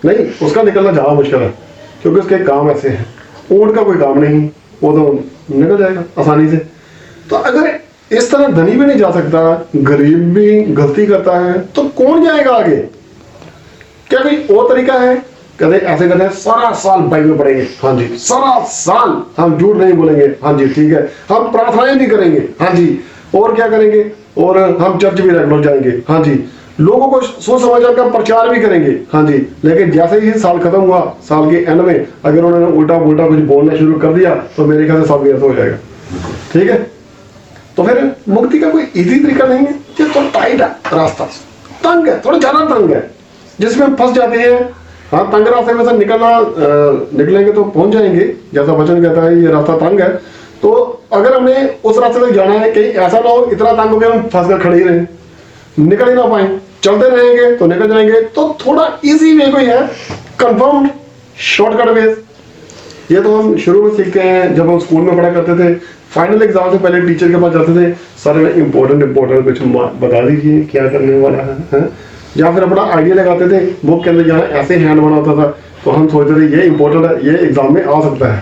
नहीं, उसका निकलना ज्यादा मुश्किल है, क्योंकि उसके काम ऐसे हैं। ऊंट का कोई काम नहीं, वो तो निकल जाएगा आसानी से। तो अगर इस तरह धनी भी नहीं जा सकता, गरीब भी गलती करता है, तो कौन जाएगा आगे? क्या कोई और तरीका है? कहते ऐसे कहते हैं सारा साल बाइबल पढ़ेंगे, हाँ जी, सारा साल हम झूठ नहीं बोलेंगे, हाँ जी, ठीक है, हम प्रार्थनाएं भी करेंगे, हाँ जी, और क्या करेंगे, और हम चर्च भी रेगुलर जाएंगे, हाँ जी, लोगों को सुसमाचार का प्रचार भी करेंगे, हाँ जी। लेकिन जैसे ही साल खत्म हुआ, साल के एंड में अगर उन्होंने उल्टा पुल्टा कुछ बोलना शुरू कर दिया, तो मेरे ख्याल से सब व्यर्थ हो जाएगा। ठीक है, तो फिर मुक्ति का कोई इजी तरीका नहीं है, ये तो टाइट है रास्ता, तंग है, थोड़ा ज्यादा तंग है, जिसमें हम फंस जाते हैं। हाँ, तंग रास्ते में से निकलेंगे तो पहुंच जाएंगे, जैसा वचन कहता है ये रास्ता तंग है। तो अगर हमने उस रास्ते से जाना है, कहीं ऐसा ना हो इतना तंग हो गया हम फंस कर खड़े ही रहे, निकल ही ना पाए, चलते रहेंगे तो निकल जाएंगे। तो थोड़ा इजी वे कोई है, कंफर्म शॉर्टकट वे, ये तो हम शुरू में सीखते हैं जब हम स्कूल में पढ़ा करते थे। फाइनल एग्जाम से पहले टीचर के पास जाते थे, सर इंपॉर्टेंट कुछ बता दीजिए क्या करने वाला है? या फिर अपना आइडिया लगाते थे, बुक के अंदर जहाँ ऐसे हैंड बना होता था, तो हम सोचते थे ये इंपॉर्टेंट है, ये एग्जाम में आ सकता है।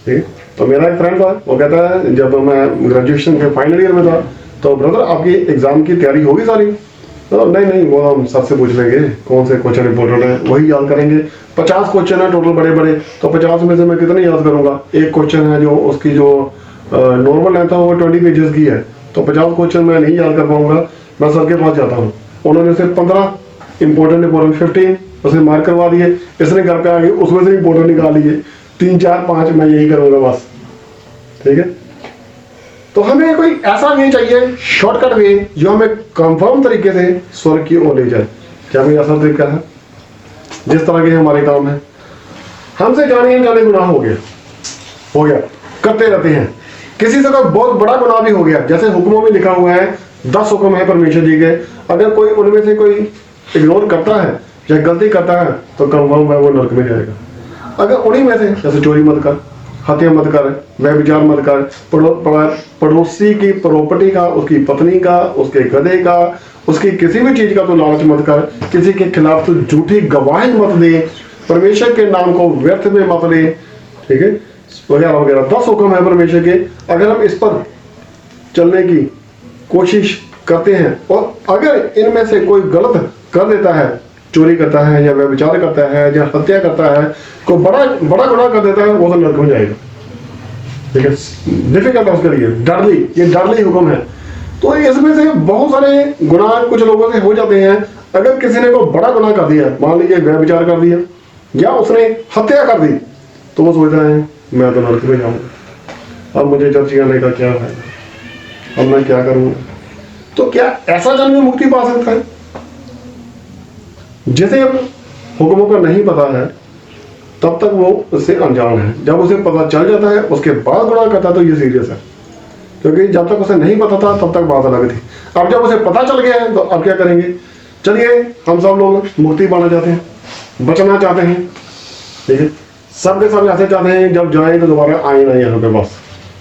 ठीक, तो मेरा एक फ्रेंड था, वो कहता है जब मैं ग्रेजुएशन के फाइनल ईयर में था, तो ब्रदर आपकी एग्जाम की तैयारी होगी सारी? तो नहीं, वो हम सर से पूछ लेंगे कौन से क्वेश्चन इंपॉर्टेंट है, वही याद करेंगे। 50 क्वेश्चन है टोटल बड़े बड़े, तो 50 में से मैं कितने याद करूंगा? एक क्वेश्चन है जो उसकी जो नॉर्मल लेंथ है वो 20 पेजेस की है, तो 50 क्वेश्चन मैं नहीं याद कर पाऊंगा। मैं सर के पास जाता हूँ, उन्होंने उसे 15 इंपॉर्टेंट 15 उसे मार्क करवा दिए, इसने घर पे आके उसमें से इंपॉर्टेंट निकाल लिए, 3 4 5 मैं यही करूंगा बस। ठीक है, तो हमें कोई ऐसा वे चाहिए, शॉर्टकट वे, जो हमें कंफर्म तरीके से स्वर्ग की ओर ले जाए। क्या कोई ऐसा तरीका है? जिस तरह के हमारे काम है, हमसे जाने गुनाह हो गया, करते रहते हैं। किसी से कोई बहुत बड़ा गुनाह भी हो गया, जैसे हुक्मों में लिखा हुआ है 10 हुक्म है परमेश्वर जी के, अगर कोई उनमें से कोई इग्नोर करता है या गलती करता है, तो कंफर्म है वो नरक में जाएगा। अगर उन्हीं में से, जैसे चोरी मत कर, हत्या मत कर, व्यभिचार मत कर, पड़ोसी की प्रॉपर्टी का, उसकी पत्नी का, उसके गधे का, उसकी किसी भी चीज का तो लालच मत कर, किसी के खिलाफ तो झूठी गवाही मत दे, परमेश्वर के नाम को व्यर्थ में मत ले, ठीक है, वगैरह वगैरह 10 हुक्म है परमेश्वर के। अगर हम इस पर चलने की कोशिश करते हैं, और अगर इनमें से कोई गलत कर देता है, चोरी करता है या व्यभिचार करता है या हत्या करता है, कोई बड़ा बड़ा गुनाह कर देता है, वो तो नरक में जाएगा। ठीक है, डिफिकल्ट है उसके लिए, डरली, ये डरली हुक्म है। तो इसमें से बहुत सारे गुनाह कुछ लोगों से हो जाते हैं। अगर किसी ने कोई बड़ा गुनाह कर दिया, मान लीजिए व्यभिचार कर दिया या उसने हत्या कर दी, तो वो सोचता है मैं तो नरक में जाऊंगा, अब मुझे चर्च जाने का क्या है, अब मैं क्या करूंगा। तो क्या ऐसा जन में मुक्ति पा सकता है? जिसे हुक्मों का नहीं पता है तब तक वो उससे अनजान है। जब उसे पता चल जाता है उसके बाद गुनाह करता है तो ये सीरियस है, क्योंकि जब तक उसे नहीं पता था तब तक बात अलग थी। अब जब उसे पता चल गया है तो अब क्या करेंगे? चलिए, हम सब लोग मुक्ति पाना चाहते हैं, बचना चाहते हैं, ठीक है, सबके सब ऐसे चाहते हैं जब जाए तो दोबारा आए ना यहाँ पे, बस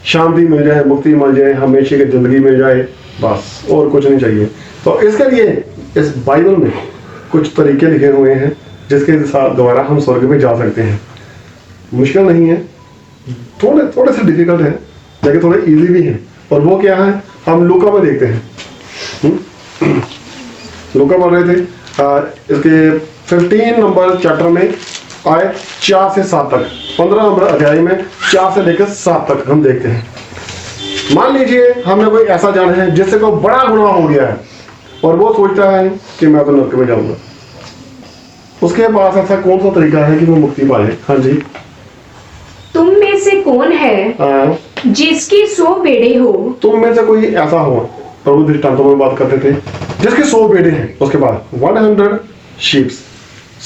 शांति मिल जाए, मुक्ति मिल जाए, हमेशा की जिंदगी मिल जाए, बस और कुछ नहीं चाहिए। तो इसके लिए इस बाइबल में कुछ तरीके लिखे हुए हैं जिसके साथ दोबारा हम स्वर्ग में जा सकते हैं। मुश्किल नहीं है, थोड़े थोड़े से डिफिकल्ट है लेकिन थोड़े इजी भी हैं। और वो क्या है, हम लूका में देखते हैं। लूका पढ़ रहे थे, इसके 15 नंबर चैप्टर में आए 4 से 7 तक, 15 नंबर अध्याय में 4 से लेकर 7 तक हम देखते हैं। मान लीजिए हमने कोई ऐसा जाना है जिससे कोई बड़ा गुनाह हो गया है और वो सोचता है कि मैं तो नरक में जाऊंगा। उसके पास ऐसा कौन सा तरीका है कि वो मुक्ति पाए? हाँ जी। तुम में से कौन है जिसकी 100 बेड़े हो? तुम में से कोई ऐसा हो, प्रभु दृष्टांतों में बात करते थे, जिसके 100 बेड़े हैं, उसके बाद 100 शीप्स,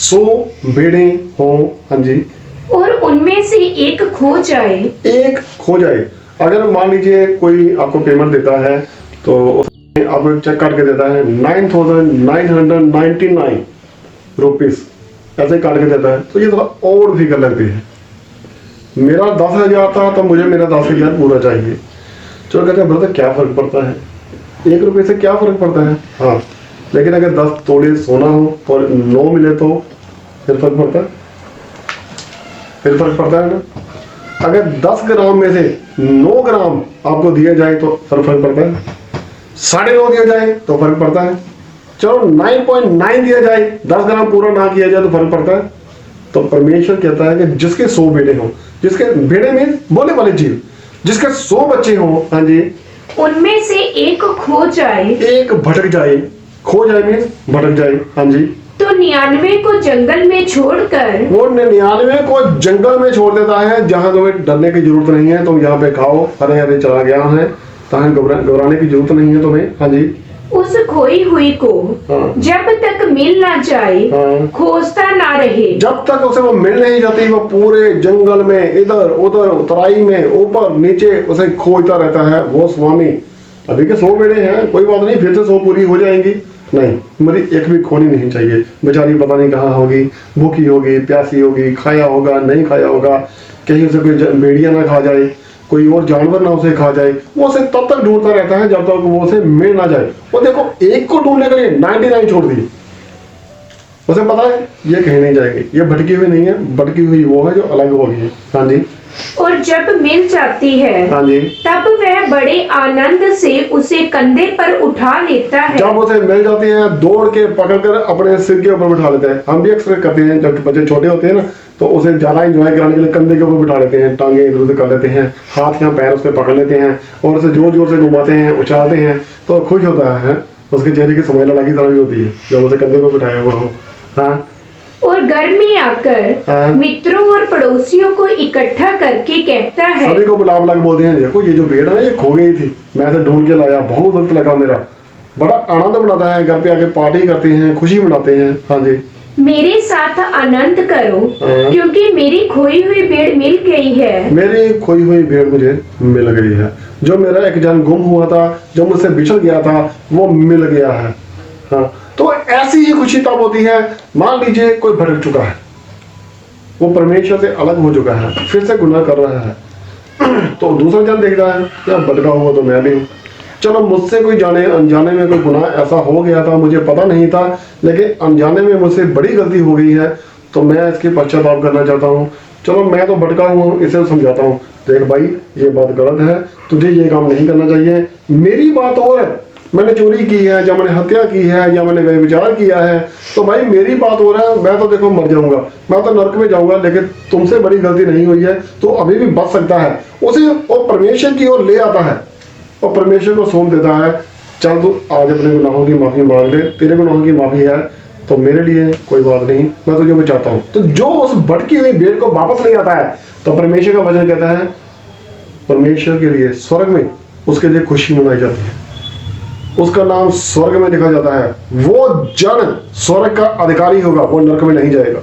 100 बेड़े हो। हाँ जी। और उनमें से एक खो जाए। एक खो जाए। अगर मान लीजिए कोई आपको पेमेंट देता है तो उसमें आपको चेक काट के देता है 9,999 रुपीज, ऐसे काट के देता है, तो ये थोड़ा और फिगर लगती है। मेरा 10,000 था तो मुझे मेरा 10,000 पूरा चाहिए। चलो कहते हैं ब्रदर क्या फर्क पड़ता है, 1 रुपये से क्या फर्क पड़ता है? हाँ, लेकिन अगर 10 तोड़े सोना हो और 9 मिले तो फिर फर्क पड़ता है, फिर फर्क पड़ता है ना। अगर 10 ग्राम में से 9 ग्राम आपको दिया जाए तो फर्क पड़ता है, 9.5 दिया जाए तो फर्क पड़ता है, चलो 9.9 दिया जाए, 10 ग्राम पूरा ना किया जाए तो फर्क पड़ता है। तो परमेश्वर कहता है कि जिसके 100 बेटे हों, जिसके बेटे में बोले वाले जीव, जिसके 100 बच्चे हों, हाँ जी, उनमें से एक खो जाए, एक भटक जाए, खो जाए मीन्स भटक जाए, हाँ जी, तो 99 को जंगल में छोड़कर, वो 99 को जंगल में छोड़ देता है जहां तुम्हें डरने की जरूरत नहीं है, तुम यहाँ पे खाओ, हरे हरे चला गया है, तहां घबराने की जरूरत नहीं है तुम्हें। हाँ जी। उस खोई हुई को जब तक मिल ना जाए खोजता ना रहे। जब तक उसे वो मिल नहीं जाती, वो पूरे जंगल में इधर उधर तराई में ऊपर नीचे उसे खोजता रहता है वो स्वामी। अभी के 100 बेड़े हैं, कोई बात नहीं, फिर से 100 पूरी हो जाएंगी, नहीं, मेरी एक भी खोनी नहीं चाहिए। बेचारी पता नहीं कहाँ होगी, भूखी होगी, प्यासी होगी, खाया होगा नहीं खाया होगा, कहीं उसे कोई भेड़िया ना खा जाए, कोई और जानवर ना उसे खा जाए, वो उसे तब तक ढूंढता रहता है जब तक वो उसे मिल ना जाए। वो देखो, एक को ढूंढने के लिए 99 छोड़ दी, उसे पता है ये कहीं नहीं जाएगी, ये भटकी हुई नहीं है, भटकी हुई वो है जो अलग होगी। हाँ जी। और जब मिल जाती है, हाँ जी, तब वह बड़े आनंद से उसे कंधे पर उठा लेता है। जब उसे मिल जाती है दौड़ के पकड़कर अपने सिर के ऊपर बिठा लेते हैं। हम भी अक्सर करते हैं जब बच्चे छोटे होते हैं ना, तो उसे ज्यादा एंजॉय कराने के लिए कंधे के ऊपर बिठा लेते हैं, टांगे इधर उधर कर लेते हैं, हाथ या पैर उसके पकड़ लेते हैं और उसे जोर जोर से घुमाते हैं, उछालते हैं, तो खुश होता है। उसके चेहरे की स्माइल अलग ही तरह की होती है जब उसे कंधे पर बिठाया हुआ हो। हाँ। और घर में आकर मित्रों और पड़ोसियों को इकट्ठा करके कहता है, सभी को बुला बुला के बोलते हैं, देखो ये जो भेड़ है ये खो गई थी, मैं इसे ढूंढ के लाया, बहुत वक्त लगा मेरा। बड़ा आनंद मनाता है, घर पे आके पार्टी करते हैं, खुशी मनाते हैं। हाँ जी। मेरे साथ आनंद करो क्योंकि मेरी खोई हुई भेड़ मिल गई है। मेरी खोई हुई भेड़ मुझे मिल गई है। जो मेरा एक जन गुम हुआ था, जो मुझसे बिछड़ गया था, वो मिल गया है। हाँ, तो ऐसी ही खुशी तब होती है, मान लीजिए कोई भटक चुका है, वो परमेश्वर से अलग हो चुका है, फिर से गुनाह कर रहा है, तो दूसरा जन देख रहा है क्या भटका हुआ तो मैं भी हूँ, चलो मुझसे कोई जाने अनजाने में कोई गुनाह ऐसा हो गया था, मुझे पता नहीं था, लेकिन अनजाने में मुझसे बड़ी गलती हो गई है, तो मैं इसकी पश्चाताप करना चाहता हूँ। चलो मैं तो भटका हुआ हूँ, इसे समझाता हूँ, देख भाई ये बात गलत है, तुझे ये काम नहीं करना चाहिए। मेरी बात और है, मैंने चोरी की है या मैंने हत्या की है या मैंने व्यभिचार किया है, तो भाई मेरी बात हो रहा है, मैं तो देखो मर जाऊंगा, मैं तो नरक में जाऊंगा, लेकिन तुमसे बड़ी गलती नहीं हुई है तो अभी भी बच सकता है। उसे वो परमेश्वर की ओर ले आता है और परमेश्वर को सौंप देता है, चल तू आज अपने गुनाहों की माफी मांग ले, तेरे गुनाहों की माफी है तो मेरे लिए कोई बात नहीं, मैं तुझे बचाता हूँ। तो जो उस भटकी हुई भेड़ को वापस ले आता है, तो परमेश्वर का वचन कहता है परमेश्वर के लिए स्वर्ग में उसके लिए खुशी मनाई जाती है, उसका नाम स्वर्ग में लिखा जाता है, वो जन स्वर्ग का अधिकारी होगा, वो नरक में नहीं जाएगा।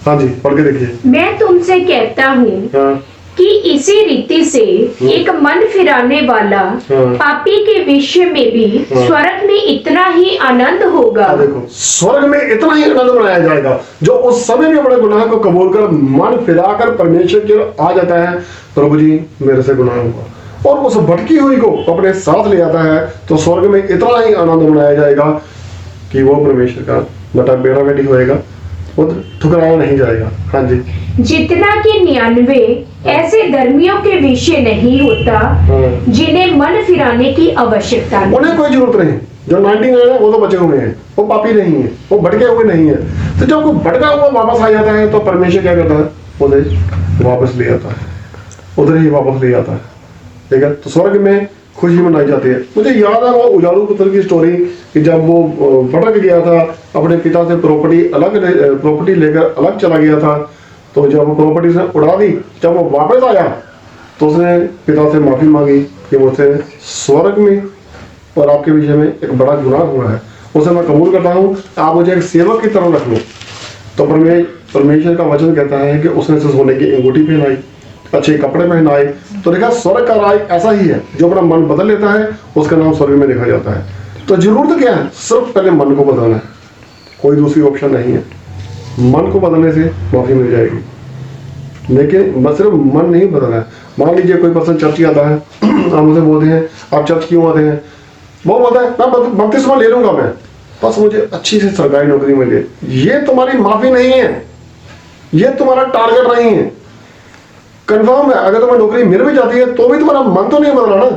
हाँ जी, पढ़ के देखिए। मैं तुमसे कहता हूँ हाँ, कि इसी रीति से एक मन फिराने वाला पापी के विषय में भी स्वर्ग में इतना ही आनंद होगा। देखो स्वर्ग में इतना ही आनंद मनाया जाएगा जो उस समय भी अपने गुनाह को कबूल कर मन फिराकर परमेश्वर की ओर आ जाता है, प्रभु जी मेरे से गुनाह हुआ, और उस भटकी हुई को अपने साथ ले आता है, तो स्वर्ग में इतना ही आनंद मनाया जाएगा कि वो परमेश्वर का बेटा बेड़ा बेटी होएगा, वो ठुकराया नहीं जाएगा। हाँ जी, जितना कि 99 ऐसे धर्मियों के विषय नहीं होता जिन्हें मन फिराने की आवश्यकता नहीं। उन्हें कोई जरूरत नहीं, जो 99 है वो तो बचे हुए हैं, वो पापी नहीं है, वो भटके हुए नहीं है। तो जब वो भटका हुआ वापस आ जाता है तो परमेश्वर क्या करता है, उन्हें वापस ले आता है, उधर ही वापस ले आता है। ठीक है, तो स्वर्ग में खुशी मनाई जाती है। मुझे याद है वो उजाड़ू पुत्र की स्टोरी कि जब वो भटक गया था, अपने पिता से प्रॉपर्टी लेकर अलग चला गया था, तो जब वो प्रॉपर्टी से उड़ा दी, जब वो वापस आया तो उसने पिता से माफी मांगी कि मुझसे स्वर्ग में और आपके विषय में एक बड़ा गुनाह हुआ है, उसे मैं कबूल करता हूँ, आप मुझे एक सेवक की तरह रख लो। तो परमेश्वर का वचन कहता है कि उसने उसे सोने की अंगूठी पहनाई, अच्छे कपड़े पहनाए। तो देखा स्वर्ग का राज ऐसा ही है, जो अपना मन बदल लेता है उसका नाम स्वर्ग में लिखा जाता है। तो जरूरत क्या है, सिर्फ पहले मन को बदलना है, कोई दूसरी ऑप्शन नहीं है। मन को बदलने से माफी मिल जाएगी, लेकिन सिर्फ मन नहीं बदलना है। मान लीजिए कोई पर्सन चर्च आता है, आप मुझे बोलते हैं आप चर्च क्यों आते हैं, वो बोलता है मैं बपतिस्मा ले लूंगा, मैं बस मुझे अच्छी से सरकारी नौकरी मिले। ये तुम्हारी माफी नहीं है, ये तुम्हारा टारगेट नहीं है। कंफर्म है, अगर तुम्हें नौकरी मिल भी जाती है तो भी तुम्हारा मन तो नहीं बदला ना,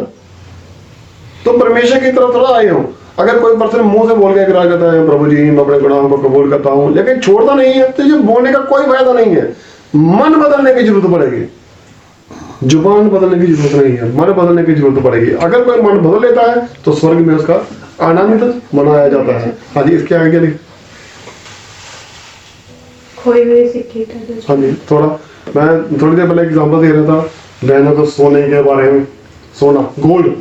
तुम परमेश्वर की तरफ थोड़ा आए हो। अगर कोई पर्सन मुंह से बोल के इकरार करता है प्रभु जी मैं अपने गुनाहों को कबूल करता हूँ, लेकिन छोड़ता नहीं है, तो ये बोलने का कोई फायदा नहीं है। मन बदलने की जरूरत पड़ेगी, जुबान बदलने की जरूरत नहीं है, मन बदलने की जरूरत पड़ेगी। अगर कोई मन बदल लेता है तो स्वर्ग में उसका आनंद मनाया जाता है। हाँ जी, इसके आगे क्या खोए हुए सिक्के का। हाँ जी, थोड़ा मैं थोड़ी देर पहले एग्जांपल दे रहा था बहनों को सोने के बारे में, सोना गोल्ड,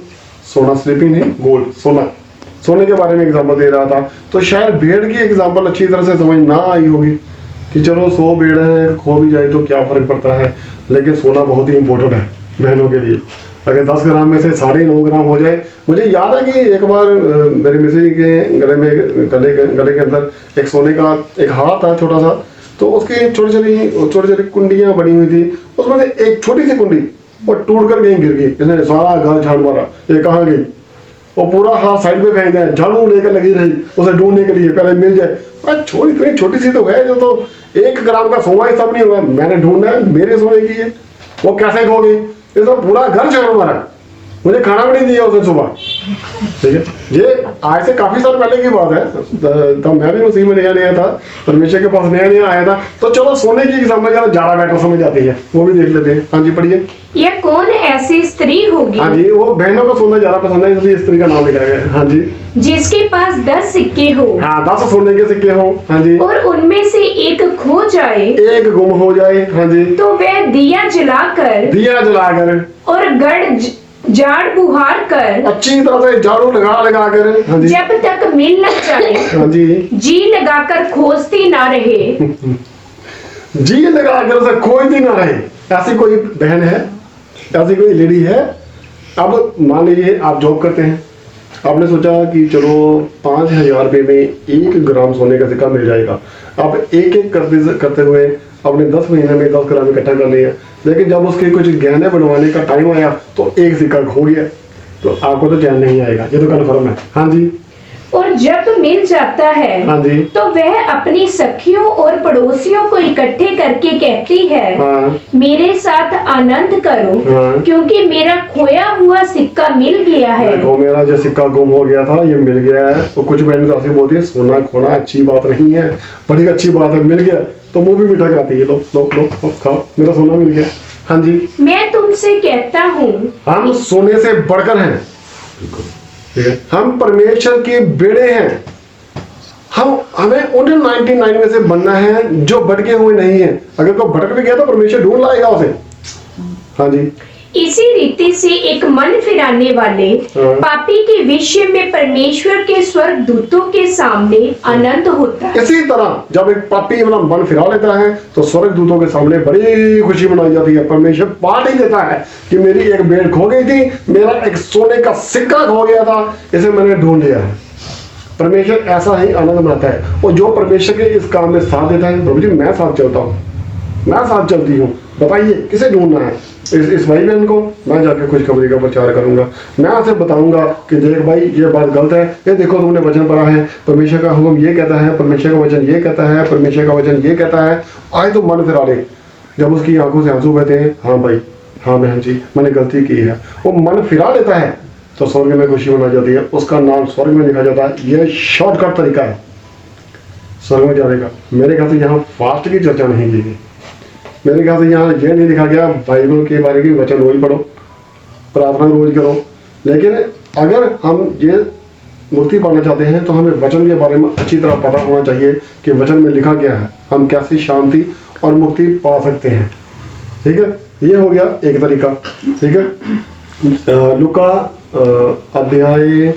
सोना स्लीपिंग नहीं, गोल्ड सोना, सोने के बारे में एग्जांपल दे रहा था। तो शायद भेड़ की एग्जांपल अच्छी तरह से समझ ना आई होगी कि चलो 100 भेड़ है, खो भी जाए तो क्या फर्क पड़ता है, लेकिन सोना बहुत ही इंपॉर्टेंट है बहनों के लिए। अगर 10 ग्राम में से साढ़े 9 ग्राम हो जाए। मुझे याद है कि एक बार मेरे मिसेज के गले के अंदर एक सोने का एक हार था छोटा सा, तो उसकी छोटी छोटी कुंडियां बनी हुई थी, उसमें से एक छोटी सी कुंडी वो टूट कर गिर गई, इसने सारा घर झाड़ मारा, ये कहाँ गई, वो पूरा हाथ साइड में फेंक दिया, झाड़ू लेकर लगी रही उसे ढूंढने के लिए, पहले मिल जाए। छोटी सी तो है जो तो 1 ग्राम का सोना ही सब नहीं हुआ, मैंने ढूंढना है, मेरे सोने की है, वो कैसे खो गई, इसने पूरा घर झाड़ मारा, मुझे खाना भी नहीं दिया उसने सुबह। ठीक है, ये आज से काफी साल पहले की बात है, तब मैं भी मसीह में नया था, परमेश्वर के पास नया आया था। तो चलो सोने की एग्जाम्पल ज्यादा बेटर समझ आती है, वो भी देख लेते हैं। हाँ जी, पढ़िए। यह कौन ऐसी स्त्री होगी, हाँ जी, वो बहनों को सोना ज्यादा पसंद है, इसलिए स्त्री का नाम लिखा गया है। हाँ जी, जिसके पास 10 सिक्के हो, हाँ 10 सोने के सिक्के हो, हाँ जी, और उनमें से एक खो जाए, एक गुम हो जाए, हाँ जी, तो वह दिया जलाकर और गढ़ झाड़ बुहार कर अच्छी तरह से झाड़ू लगा कर, हाँ जी, जब तक मिल न जाए, हाँ जी, जी लगाकर खोजती ना रहे, जी लगाकर उसे खोजती ना रहे। ऐसी कोई बहन है, ऐसी कोई लेडी है। अब मान लीजिए आप जॉब करते हैं, आपने सोचा कि चलो 5000 रुपये में 1 ग्राम सोने का सिक्का मिल जाएगा। आप एक करते हुए अपने 10 महीने में 10 ग्राम इकट्ठा कर लिया, लेकिन जब उसके कुछ गहने बनवाने का टाइम आया तो एक सिक्का खो गया, तो आपको तो चैन नहीं आएगा, ये तो कन्फर्म है। हाँ जी, और जब मिल जाता है हाँ जी। तो वह अपनी सखियों और पड़ोसियों को इकट्ठे करके कहती है, हाँ। मेरे साथ आनंद करो, हाँ। क्योंकि मेरा खोया हुआ सिक्का मिल गया है। देखो मेरा जो सिक्का गुम हो गया था ये मिल गया है। तो कुछ बहन ऐसी बोलती है सोना खोना अच्छी बात नहीं है, बड़ी अच्छी बात है, मिल गया तो मुंह भी मीठा कराती है, लो लो लो लो, खाओ मेरा सोना मिल गया। हाँ जी। मैं तुमसे कहता हूँ हम सोने से बढ़कर हैं, ठीक है, हम परमेश्वर के बेड़े हैं। हमें उन 99 में से बनना है जो भटके हुए नहीं है। अगर कोई भटक भी गया तो परमेश्वर ढूंढ लाएगा उसे। हाँ जी। इसी रीति से एक मन फिराने वाले पापी के विषय में परमेश्वर के स्वर्ग दूतों के सामने आनंद होता है। इसी तरह जब एक पापी अपना मन फिरा लेता है तो स्वर्ग दूतों के सामने बड़ी खुशी मनाई जाती है। परमेश्वर पार्टी देता है कि मेरी एक भेड़ खो गई थी, मेरा एक सोने का सिक्का खो गया था, इसे मैंने ढूंढ लिया है। परमेश्वर ऐसा ही आनंद मनाता है। और जो परमेश्वर के इस काम में साथ देता है, प्रभु जी मैं साथ चलता हूँ, मैं साथ चलती हूँ, बताइए किसे ढूंढना है। इस भाई बहन को मैं जाके खुशखबरी का प्रचार करूंगा, मैं उसे बताऊंगा कि देख भाई ये बात गलत है, ये देखो तुमने वचन पढ़ा है, परमेश्वर का हुक्म ये कहता है, परमेश्वर का वचन ये कहता है, परमेश्वर का वचन ये कहता है। आए तो मन फिरा ले। जब उसकी आंखों से आंसू बहते हैं, हाँ भाई हाँ बहन जी मैंने गलती की है, वो मन फिरा लेता है तो स्वर्ग में खुशी मनाई जाती है। उसका नाम स्वर्ग में लिखा जाता है। यह शॉर्टकट तरीका है स्वर्ग में जाने का। मेरे ख्याल से यहाँ फास्ट की चर्चा नहीं की गई। मेरे ख्याल से यहाँ ये नहीं लिखा गया बाइबल के बारे में वचन रोज पढ़ो, प्रार्थना रोज करो। लेकिन अगर हम ये मुक्ति पाना चाहते हैं तो हमें वचन के बारे में अच्छी तरह पता होना चाहिए कि वचन में लिखा क्या है, हम कैसी शांति और मुक्ति पा सकते हैं। ठीक है, ये हो गया एक तरीका। ठीक है, लूका अध्याय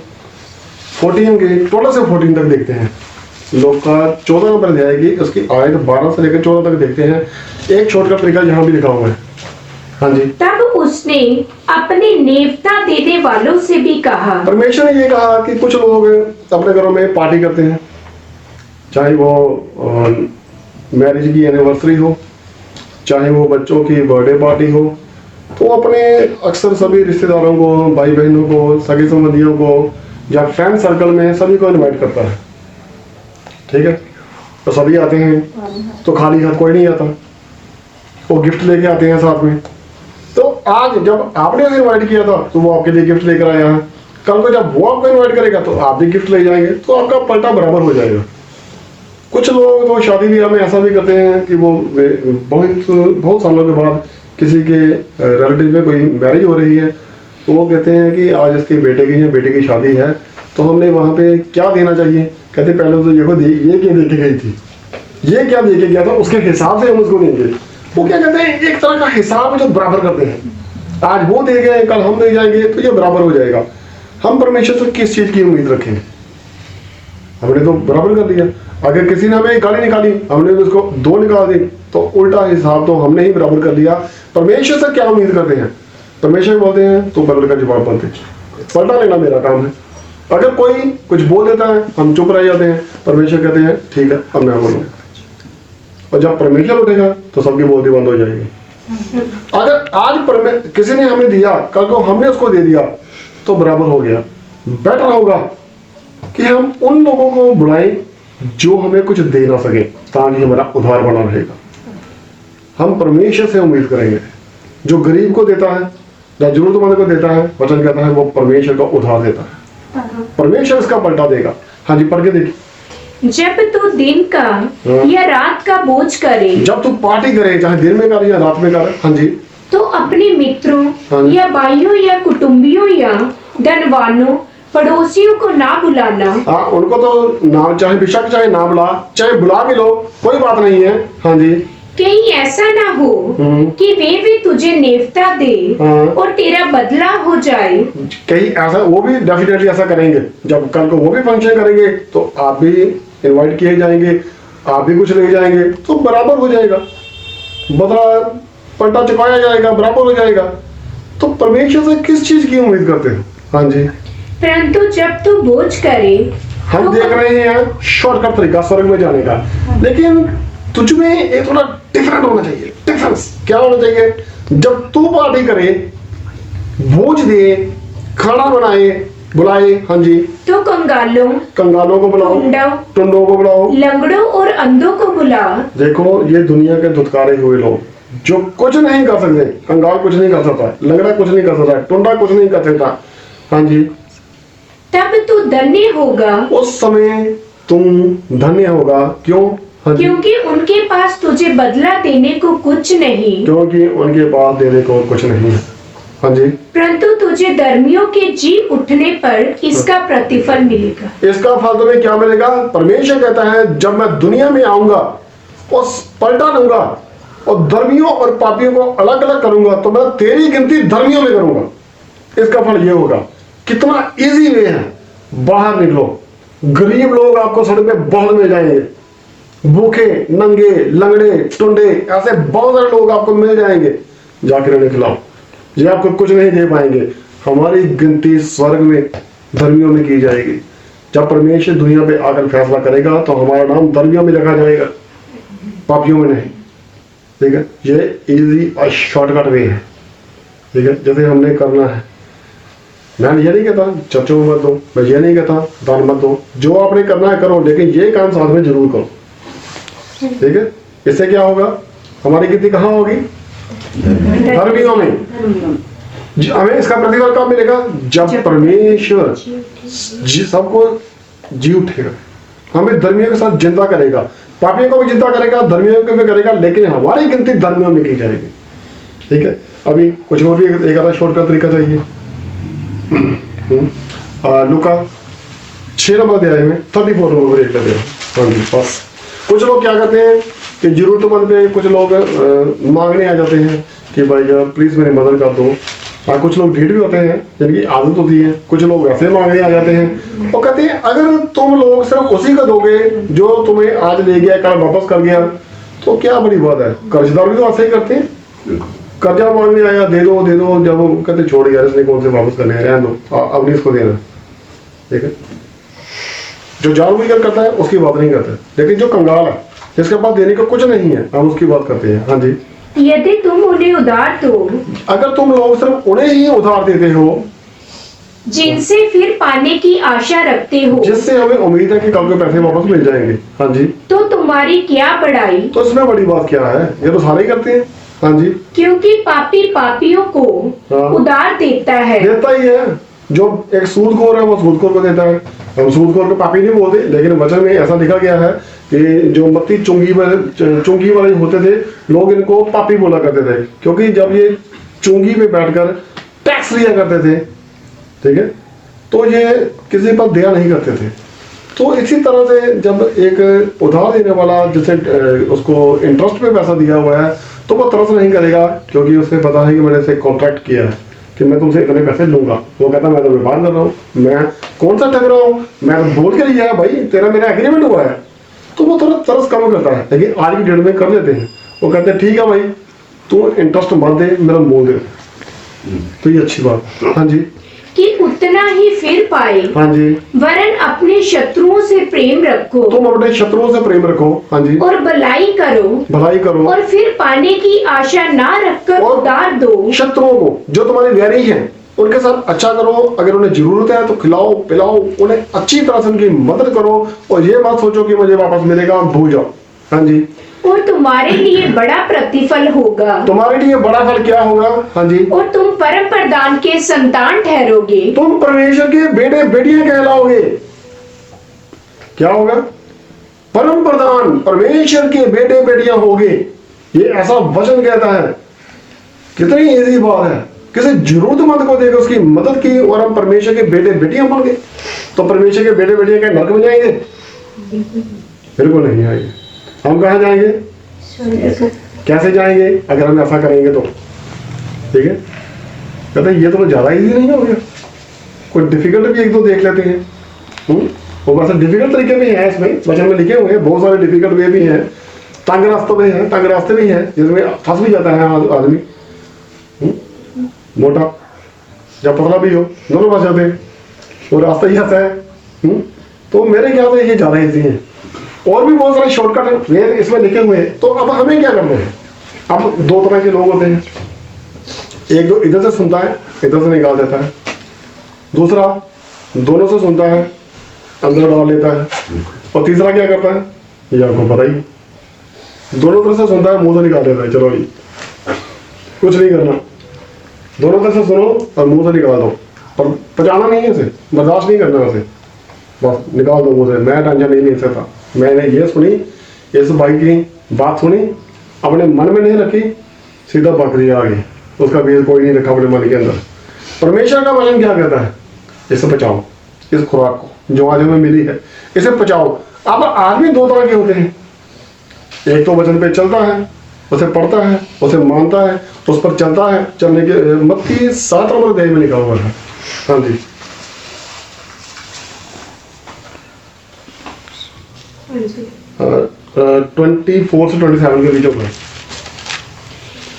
14 के 12 से 14 तक देखते हैं। लूका 14 नंबर अध्याय की उसकी आयत 12 से लेकर 14 तक देखते हैं। एक शॉर्टकट तरीका यहाँ भी लिखा हुआ है। हाँ जी। तब उसने अपने नेवता देने वालों से भी कहा। परमेश्वर ने ये कहा कि कुछ लोग अपने घरों में पार्टी करते हैं, चाहे वो मैरिज की एनिवर्सरी हो, चाहे वो बच्चों की बर्थडे पार्टी हो, तो अपने अक्सर सभी रिश्तेदारों को, भाई बहनों को, सगे संबंधियों को या फ्रेंड सर्कल में सभी को इनवाइट करता है। ठीक है, तो सभी आते हैं तो खाली हाथ कोई नहीं आता, वो गिफ्ट लेके आते हैं साथ में। तो आज जब आपने उसे इनवाइट किया था तो वो आपके लिए गिफ्ट लेकर आया है, कल को जब वो आपको इनवाइट करेगा तो आप भी गिफ्ट ले जाएंगे, तो आपका पलटा बराबर हो जाएगा। कुछ लोग तो शादी ब्याह में ऐसा भी करते हैं कि वो बहुत सालों के बाद किसी के रिलेटिव में कोई मैरिज हो रही है तो वो कहते हैं कि आज इसके बेटे की या बेटे की शादी है तो हमने वहाँ पे क्या देना चाहिए। कहते पहले तो ये क्या दे के गई थी, ये क्या दे के गया था, उसके हिसाब से हम उसको देंगे। वो क्या कहते हैं, एक तरह का हिसाब जो बराबर करते हैं। आज वो दे गए कल हम दे जाएंगे तो ये बराबर हो जाएगा। हम परमेश्वर से किस चीज की उम्मीद रखें? हमने तो बराबर कर दिया। अगर किसी ने हमें गाली निकाली, हमने उसको 2 निकाल दी, तो उल्टा हिसाब तो हमने ही बराबर कर दिया। परमेश्वर से क्या उम्मीद करते हैं? परमेश्वर बोलते हैं तो बदल का जवाब बोलते हैं, पलटा लेना मेरा काम है। अगर कोई कुछ बोल देता है हम चुप रह जाते हैं, परमेश्वर कहते हैं ठीक है अब मैं बोलूंगा। और जब परमेश्वर उठेगा तो सबकी बोलती बंद हो जाएगी। अगर आज किसी ने हमें दिया, कल को हमने उसको दे दिया तो बराबर हो गया। बेटर होगा कि हम उन लोगों को बुलाएं जो हमें कुछ दे ना सके, ताकि हमारा उधार बना रहेगा। हम परमेश्वर से उम्मीद करेंगे, जो गरीब को देता है या जरूरतमंद को देता है, वचन कहता है वो परमेश्वर का उधार देता है, परमेश्वर इसका पलटा देगा। हाँ जी, पढ़ के देखिए। जब तू दिन का या रात का बोझ करे, जब तू पार्टी करे, चाहे दिन में कर या रात में कर, हाँ जी, तो अपने मित्रों हाँ। या भाइयों या कुटुंबियों या धनवानों पड़ोसियों को ना बुलाना। हाँ, उनको तो ना, चाहे बेशक चाहे ना बुला, चाहे बुला भी लो, कोई बात नहीं है। हाँ जी, कहीं ऐसा ना हो कि वे भी तुझे नेवता दे और तेरा बदला हो जाए। कहीं ऐसा, वो भी डेफिनेटली ऐसा करेंगे। जब कल को वो भी फंक्शन करेंगे तो आप भी इनवाइट किए जाएंगे, आप भी कुछ ले जाएंगे, तो बराबर हो जाएगा, बदला पलटा चुकाया जाएगा, बराबर हो जाएगा। तो परमेश्वर से किस चीज की उम्मीद करते हैं? हाँ जी, परंतु जब तू बोझ करे, हम तो देख रहे हैं शॉर्टकट तरीका स्वर्ग में जाने का, लेकिन तुझ में एक थोड़ा डिफरेंट होना चाहिए। डिफरेंस क्या होना चाहिए? जब तू पार्टी करे, बोझ दे, खाना बनाए, बुलाए, हाँ जी। तो कंगालों, कंगालों को बुलाओ, टुंडों, टुंडों को बुलाओ, लंगड़ों और अंधों को बुला। देखो ये दुनिया के धुतकारे हुए लोग जो कुछ नहीं कर सकते, कंगाल कुछ नहीं कर सकता, लंगड़ा कुछ नहीं कर सकता, टुंडा कुछ नहीं कर सकता, हाँ जी। तब तू धन्य होगा, उस समय तुम धन्य होगा, क्यों? हाँ जी, क्योंकि उनके पास तुझे बदला देने को कुछ नहीं, क्योंकि उनके पास देने को कुछ नहीं है, हाँ जी। परंतु तुझे धर्मियों के जी उठने पर इसका प्रतिफल मिलेगा। इसका फल तुम्हें क्या मिलेगा? परमेश्वर कहता है जब मैं दुनिया में आऊंगा और पलटा लूंगा और धर्मियों और पापियों को अलग अलग करूंगा, तो मैं तेरी गिनती धर्मियों में करूंगा। इसका फल ये होगा। कितना इजी वे है, बाहर निकलो। गरीब लोग आपको सड़क पे बहुत मिल जाएंगे, भूखे, नंगे, लंगड़े, टुंडे, ऐसे बहुत सारे लोग आपको मिल जाएंगे, जाकर उन्हें खिलाओ। ये आपको कुछ नहीं दे पाएंगे। हमारी गिनती स्वर्ग में धर्मियों में की जाएगी। जब परमेश्वर दुनिया पे आकर फैसला करेगा तो हमारा नाम धर्मियों में लिखा जाएगा, पापियों में नहीं। ठीक है, ये इजी और शॉर्टकट वे है। ठीक है, जैसे हमने करना है। मैं ये नहीं कहता चर्चों में मत दो, मैं ये नहीं कहता दान मत दो, जो आपने करना है करो, लेकिन ये काम साथ में जरूर करो। ठीक है, इससे क्या होगा? हमारी गिनती कहाँ होगी? धर्मियों में। हमें इसका प्रतिफल कब मिलेगा? जब परमेश्वर सबको जी उठेगा, हमें धर्मियों के साथ जिंदा करेगा, पापियों को भी जिंदा करेगा, धर्मियों को भी करेगा, लेकिन हमारी गिनती धर्मियों में की जाएगी। ठीक है, अभी कुछ और भी एक आधा शॉर्टकट तरीका चाहिए। लूका 6 नंबर अध्याय में 34 नंबर एक लगे। हाँ जी, बस कुछ लोग क्या करते हैं कि जरूरतमंद पे कुछ लोग मांगने आ जाते हैं कि भाई प्लीज मेरी मदद कर दो। कुछ लोग ढीठ भी होते हैं, जिनकी आदत होती है। कुछ लोग ऐसे मांगने आ जाते हैं और कहते हैं अगर तुम लोग सिर्फ उसी का दोगे जो तुम्हें आज ले गया कल वापस कर गया, तो क्या बड़ी बात है। कर्जदार भी तो ऐसे ही करते हैं, कर्जा मांगने आया दे दो दे दो, जब वो कहते छोड़ यार इसने कौन से वापस करने हैं, रहने दो, अब नहीं इसको देना। ठीक है, जो जानबूझकर करता है उसकी बात नहीं करता, लेकिन जो कंगाल है जिसके पास देने को कुछ नहीं है, हम उसकी बात करते हैं। हाँ जी, यदि तुम उन्हें उधार दो, अगर तुम लोग सिर्फ उन्हें ही उधार देते हो जिनसे फिर पाने की आशा रखते हो, जिससे हमें उम्मीद है कि कल को पैसे वापस मिल जाएंगे, हाँ जी, तो तुम्हारी क्या बड़ाई, तो इसमें बड़ी बात क्या है? ये तो सारे ही करते हैं। हाँ जी, क्योंकि पापी पापियों को हाँ। उधार देता है। देता ही है। जो एक सूदखोर है वो सूदखोर को देता है। हम सूदखोर को पापी नहीं बोलते, लेकिन वचन में ऐसा लिखा गया है कि जो मत्ती चुंगी वाले होते थे, लोग इनको पापी बोला करते थे, क्योंकि जब ये चुंगी पे बैठकर टैक्स लिया करते थे, ठीक है, तो ये किसी पर दया नहीं करते थे। तो इसी तरह से जब एक उधार देने वाला जैसे उसको इंटरेस्ट पे पैसा दिया हुआ है, तो वो तरस नहीं करेगा, क्योंकि उसे पता है कि मैंने इसे कॉन्ट्रैक्ट किया है कि मैं तुमसे इतने पैसे लूंगा। वो कहता मैं तो व्यापार कर रहा हूँ, मैं कौन सा ठग रहा हूँ, मैं तो बोल के लिया है भाई, तेरा मेरा एग्रीमेंट हुआ है। तो वो थोड़ा तरस कम करता है, लेकिन आज की डेट में कर लेते हैं। वो कहते हैं ठीक है भाई, तू इंटरेस्ट मत दे, मेरा मोल दे। तो ये अच्छी बात। हाँ जी, कि उतना ही फिर पाए, हाँ जी, वरन अपने शत्रुओं से प्रेम रखो, तुम अपने शत्रुओं से प्रेम रखो, हाँ जी, और भलाई करो, भलाई करो, और फिर पाने की आशा ना रखकर और उधार दो। शत्रुओं को जो तुम्हारे वैरी हैं उनके साथ अच्छा करो। अगर उन्हें जरूरत है तो खिलाओ पिलाओ, उन्हें अच्छी तरह से उनकी मदद करो, और ये मत सोचो कि मुझे वापस मिलेगा, भूल जाओ। हाँ जी, और तुम्हारे लिए बड़ा प्रतिफल होगा, तुम्हारे लिए बड़ा फल क्या होगा? हाँ जी, और तुम परम प्रधान के संतान ठहरोगे, तुम परमेश्वर के बेटे बेटियां कहलाओगे। क्या होगा? परम प्रधान, परमेश्वर के बेटे बेटियां होगे। ये ऐसा वचन कहता है। कितनी इजी बात है, किसी जरूरतमंद को देकर उसकी मदद की और हम परमेश्वर के बेटे बेटियां बन गए। तो परमेश्वर के बेटे बेटियां क्या नरक में जाएंगे? बिल्कुल नहीं आएंगे। हम कहाँ जाएंगे? कैसे जाएंगे अगर हम ऐसा करेंगे तो? ठीक है, कहते ये तो ज्यादा इजी नहीं हो गया, कोई डिफिकल्ट भी एक दो देख लेते हैं। वो वैसे डिफिकल्ट तरीके भी है, इसमें वचन में लिखे हुए हैं बहुत सारे डिफिकल्ट वे भी हैं, तंग रास्ते में है, तंग रास्ते भी हैं जिसमें फंस भी जाता है आदमी। मोटा या पतला भी हो, दोनों फंस जाते हैं, वो रास्ता ही ऐसा है। तो मेरे ख्याल से ये ज्यादा इजी है। और भी बहुत सारे शॉर्टकट वे इसमें लिखे हुए हैं। तो अब हमें क्या करना है? अब दो तरह के लोग होते हैं, एक जो इधर से सुनता है, इधर से निकाल देता है। दूसरा दोनों से सुनता है, अंदर डाल लेता है, और तीसरा क्या करता है ये आपको पता ही है। दोनों तरफ से सुनता है, मुंह से निकाल देता है, चलो जी कुछ नहीं करना, दोनों तरफ से सुनो और मुंह से निकाल दो, पर पचाना नहीं है इसे, बर्दाश्त नहीं करना उसे, बस निकाल दो मुंह से। मैं टेंशन नहीं ले सकता, मैंने ये सुनी, इस भाई की बात सुनी, अपने मन में नहीं रखी, सीधा बकरी आ गई, उसका बीज कोई नहीं रखा अपने मन के अंदर। परमेश्वर का वचन क्या कहता है, इसे बचाओ, इस खुराक को जो आज हमें मिली है इसे बचाओ। अब आदमी दो तरह के होते हैं, एक तो वचन पे चलता है, उसे पढ़ता है, उसे मानता है, उस पर चलता है, चलने के मत्ती 7 नंबर अध्याय में लिखा हुआ है। हाँ जी 24 से 27 के बीच होगा।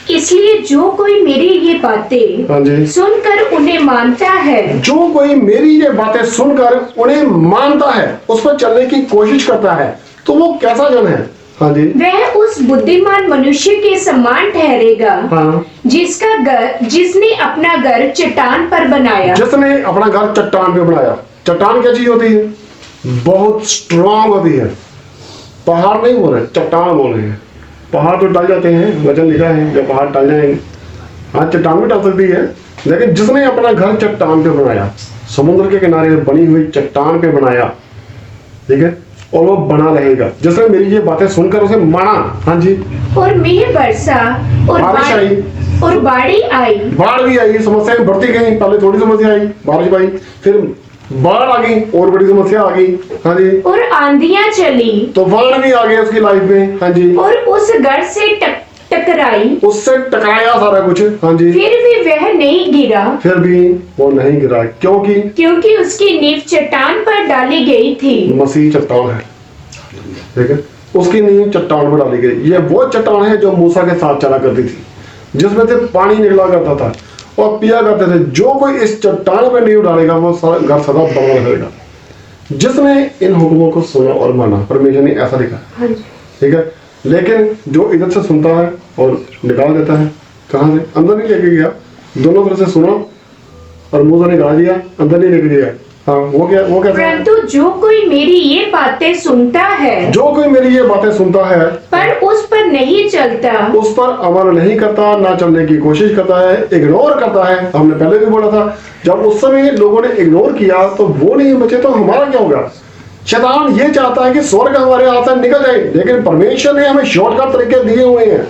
इसलिए जो कोई मेरी ये बातें हाँ जी, सुनकर उन्हें मानता है, जो कोई मेरी ये बातें सुनकर उन्हें मानता है, उस पर चलने की कोशिश करता है, तो वो कैसा जन है। हाँ जी, वह उस बुद्धिमान मनुष्य के समान ठहरेगा हाँ, जिसने अपना घर चट्टान पर बनाया। जिसने अपना घर चट्टान पे बनाया। चट्टान क्या चीज होती है, बहुत स्ट्रांग होती है, पहाड़ नहीं बोल रहे, चट्टान बोल रहे हैं। पहाड़ तो टल जाते हैं, वचन लिखा है जब पहाड़ टल जाएंगे, हाँ चट्टान भी टल सकती है, लेकिन जिसने अपना घर चट्टान पे बनाया, समुद्र के किनारे बनी हुई चट्टान पे बनाया, ठीक है, और वो बना रहेगा। जिसने मेरी ये बातें सुनकर उसे माना। हाँ जी, और मेघ बरसा और बारिश आई, और बाढ़ी आई, बाढ़ भी आई, समस्याएं बढ़ती गई, पहले थोड़ी समस्या आई, बारिश आई, फिर बाढ़ आ गई, और बड़ी समस्या आ गई। हाँ जी, और आंधियां चली, तूफान भी आ गए उसकी लाइफ में। हाँ जी, और उस घर से टकराई, उससे टकराया सारा कुछ। हाँ जी, फिर भी वह नहीं गिरा, फिर भी वो नहीं गिरा, क्योंकि उसकी नींव चट्टान पर डाली गई थी। मसीह चट्टान है, ठीक है, उसकी नींव चट्टान पर डाली गई। ये वो चट्टान है जो मूसा के साथ चला करती थी, जिसमें से पानी निकला करता था और पिया करते थे। जो कोई इस चट्टान पर नींव डालेगा वो घर सदा बना रहेगा। जिसने इन हुक्मों को सुना और माना, परमेश्वर ने ऐसा लिखा, हाँ जी। ठीक है। लेकिन जो इधर से सुनता है और निकाल देता है, कहाँ से, अंदर नहीं लेके गया, दोनों तरफ से सुना और मुंह से निकाल दिया, अंदर नहीं लेके गया। हाँ, वो क्या परंतु जो कोई मेरी ये बातें सुनता है, जो कोई मेरी ये बातें सुनता है पर उस पर नहीं चलता, उस पर अमल नहीं करता, ना चलने की कोशिश करता है, इग्नोर करता है। हमने पहले भी बोला था, जब उस समय लोगों ने इग्नोर किया तो वो नहीं बचे, तो हमारा क्या होगा। शैतान ये चाहता है कि स्वर्ग हमारे हाथ से निकल जाए, लेकिन परमेश्वर ने हमें शॉर्टकट तरीके दिए हुए हैं।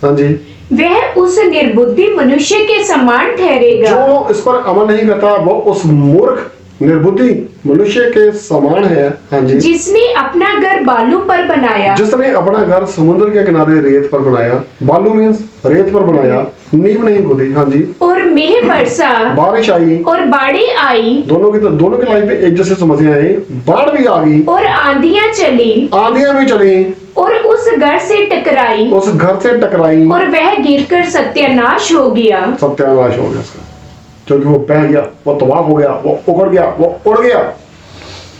हाँ जी, वह उस निर्बुद्धि मनुष्य के समान ठहरेगा जो इस पर अमल नहीं करता, वो उस मूर्ख निर्बुद्धि मनुष्य के समान है। हाँ जी, जिसने अपना घर बालू पर बनाया, जिसने अपना घर समुद्र के किनारे रेत पर बनाया। बालू मीन्स रेत पर बनाया, नींव नहीं खोदी। हाँ जी, और मेघ बरसा, बारिश आई, और बाढ़ी आई, दोनों की लाइफ में एक जैसे समस्या आई, बाढ़ भी आ गई, और आंधियां चली, आंधियां भी चली, और उस घर से टकराई, उस घर से टकराई, और वह गिरकर सत्यानाश हो गया। सत्यानाश हो गया उसका, क्योंकि वो बह गया, वो तबाह हो गया, वो उखड़ गया, वो उड़ गया,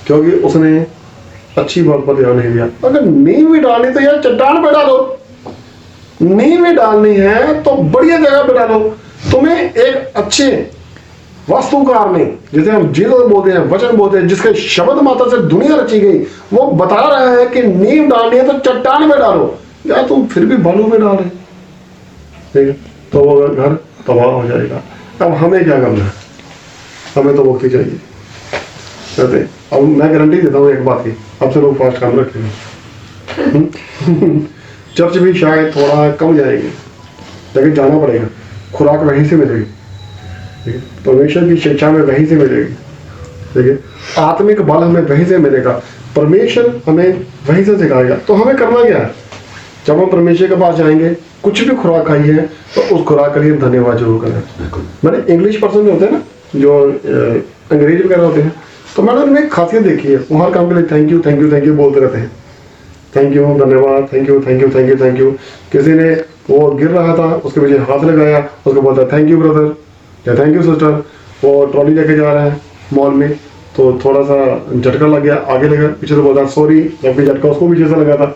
क्योंकि उसने अच्छी बात पर ध्यान नहीं दिया। अगर नींव भी डालनी तो यार चट्टान पे डालो, नींव भी डालनी है तो बढ़िया जगह पे डालो। तुम्हें एक अच्छे वास्तुकार ने, जिसे हम जीसस बोलते हैं, वचन बोलते हैं, जिसके शब्द माता से दुनिया रची गई, वो बता रहा है कि नींव डालनी है तो चट्टान पे डालो, या तुम फिर भी बालू में डाल रहे, ठीक है, तो वो घर तबाह हो जाएगा। अब हमें क्या करना है, हमें तो मुक्ति चाहिए, कहते। अब मैं गारंटी देता हूँ एक बात की, अब से लोग फास्ट काम रखेंगे। चर्च भी शायद थोड़ा कम जाएंगे, लेकिन जाना पड़ेगा, खुराक वहीं से मिलेगी, ठीक है, परमेश्वर की शिक्षा में वहीं से मिलेगी, ठीक है, आत्मिक बल हमें वहीं से मिलेगा, परमेश्वर हमें वहीं से सिखाएगा। तो हमें करना क्या है, जब हम परमेश्वर के पास जाएंगे, कुछ भी खुराक खाई है तो उस खुराक के लिए धन्यवाद जरूर करें। मैंने इंग्लिश पर्सन जो होते हैं ना, जो अंग्रेज वगैरह होते हैं, तो मैंने उनमें एक खासियत देखी है, वो हर काम के लिए thank you thank you thank you बोलते रहते हैं, थैंक यू, धन्यवाद, thank you thank you thank you thank you. किसी ने वो गिर रहा था, उसके पीछे हाथ लगाया, उसको बोलता है थैंक यू ब्रदर या थैंक यू सिस्टर। वो ट्रॉली लेके जा रहा है मॉल में, तो थोड़ा सा झटका लग गया, आगे लगा, पीछे से बोलता है सॉरी, जबकि झटका उसको पीछे से लगा था।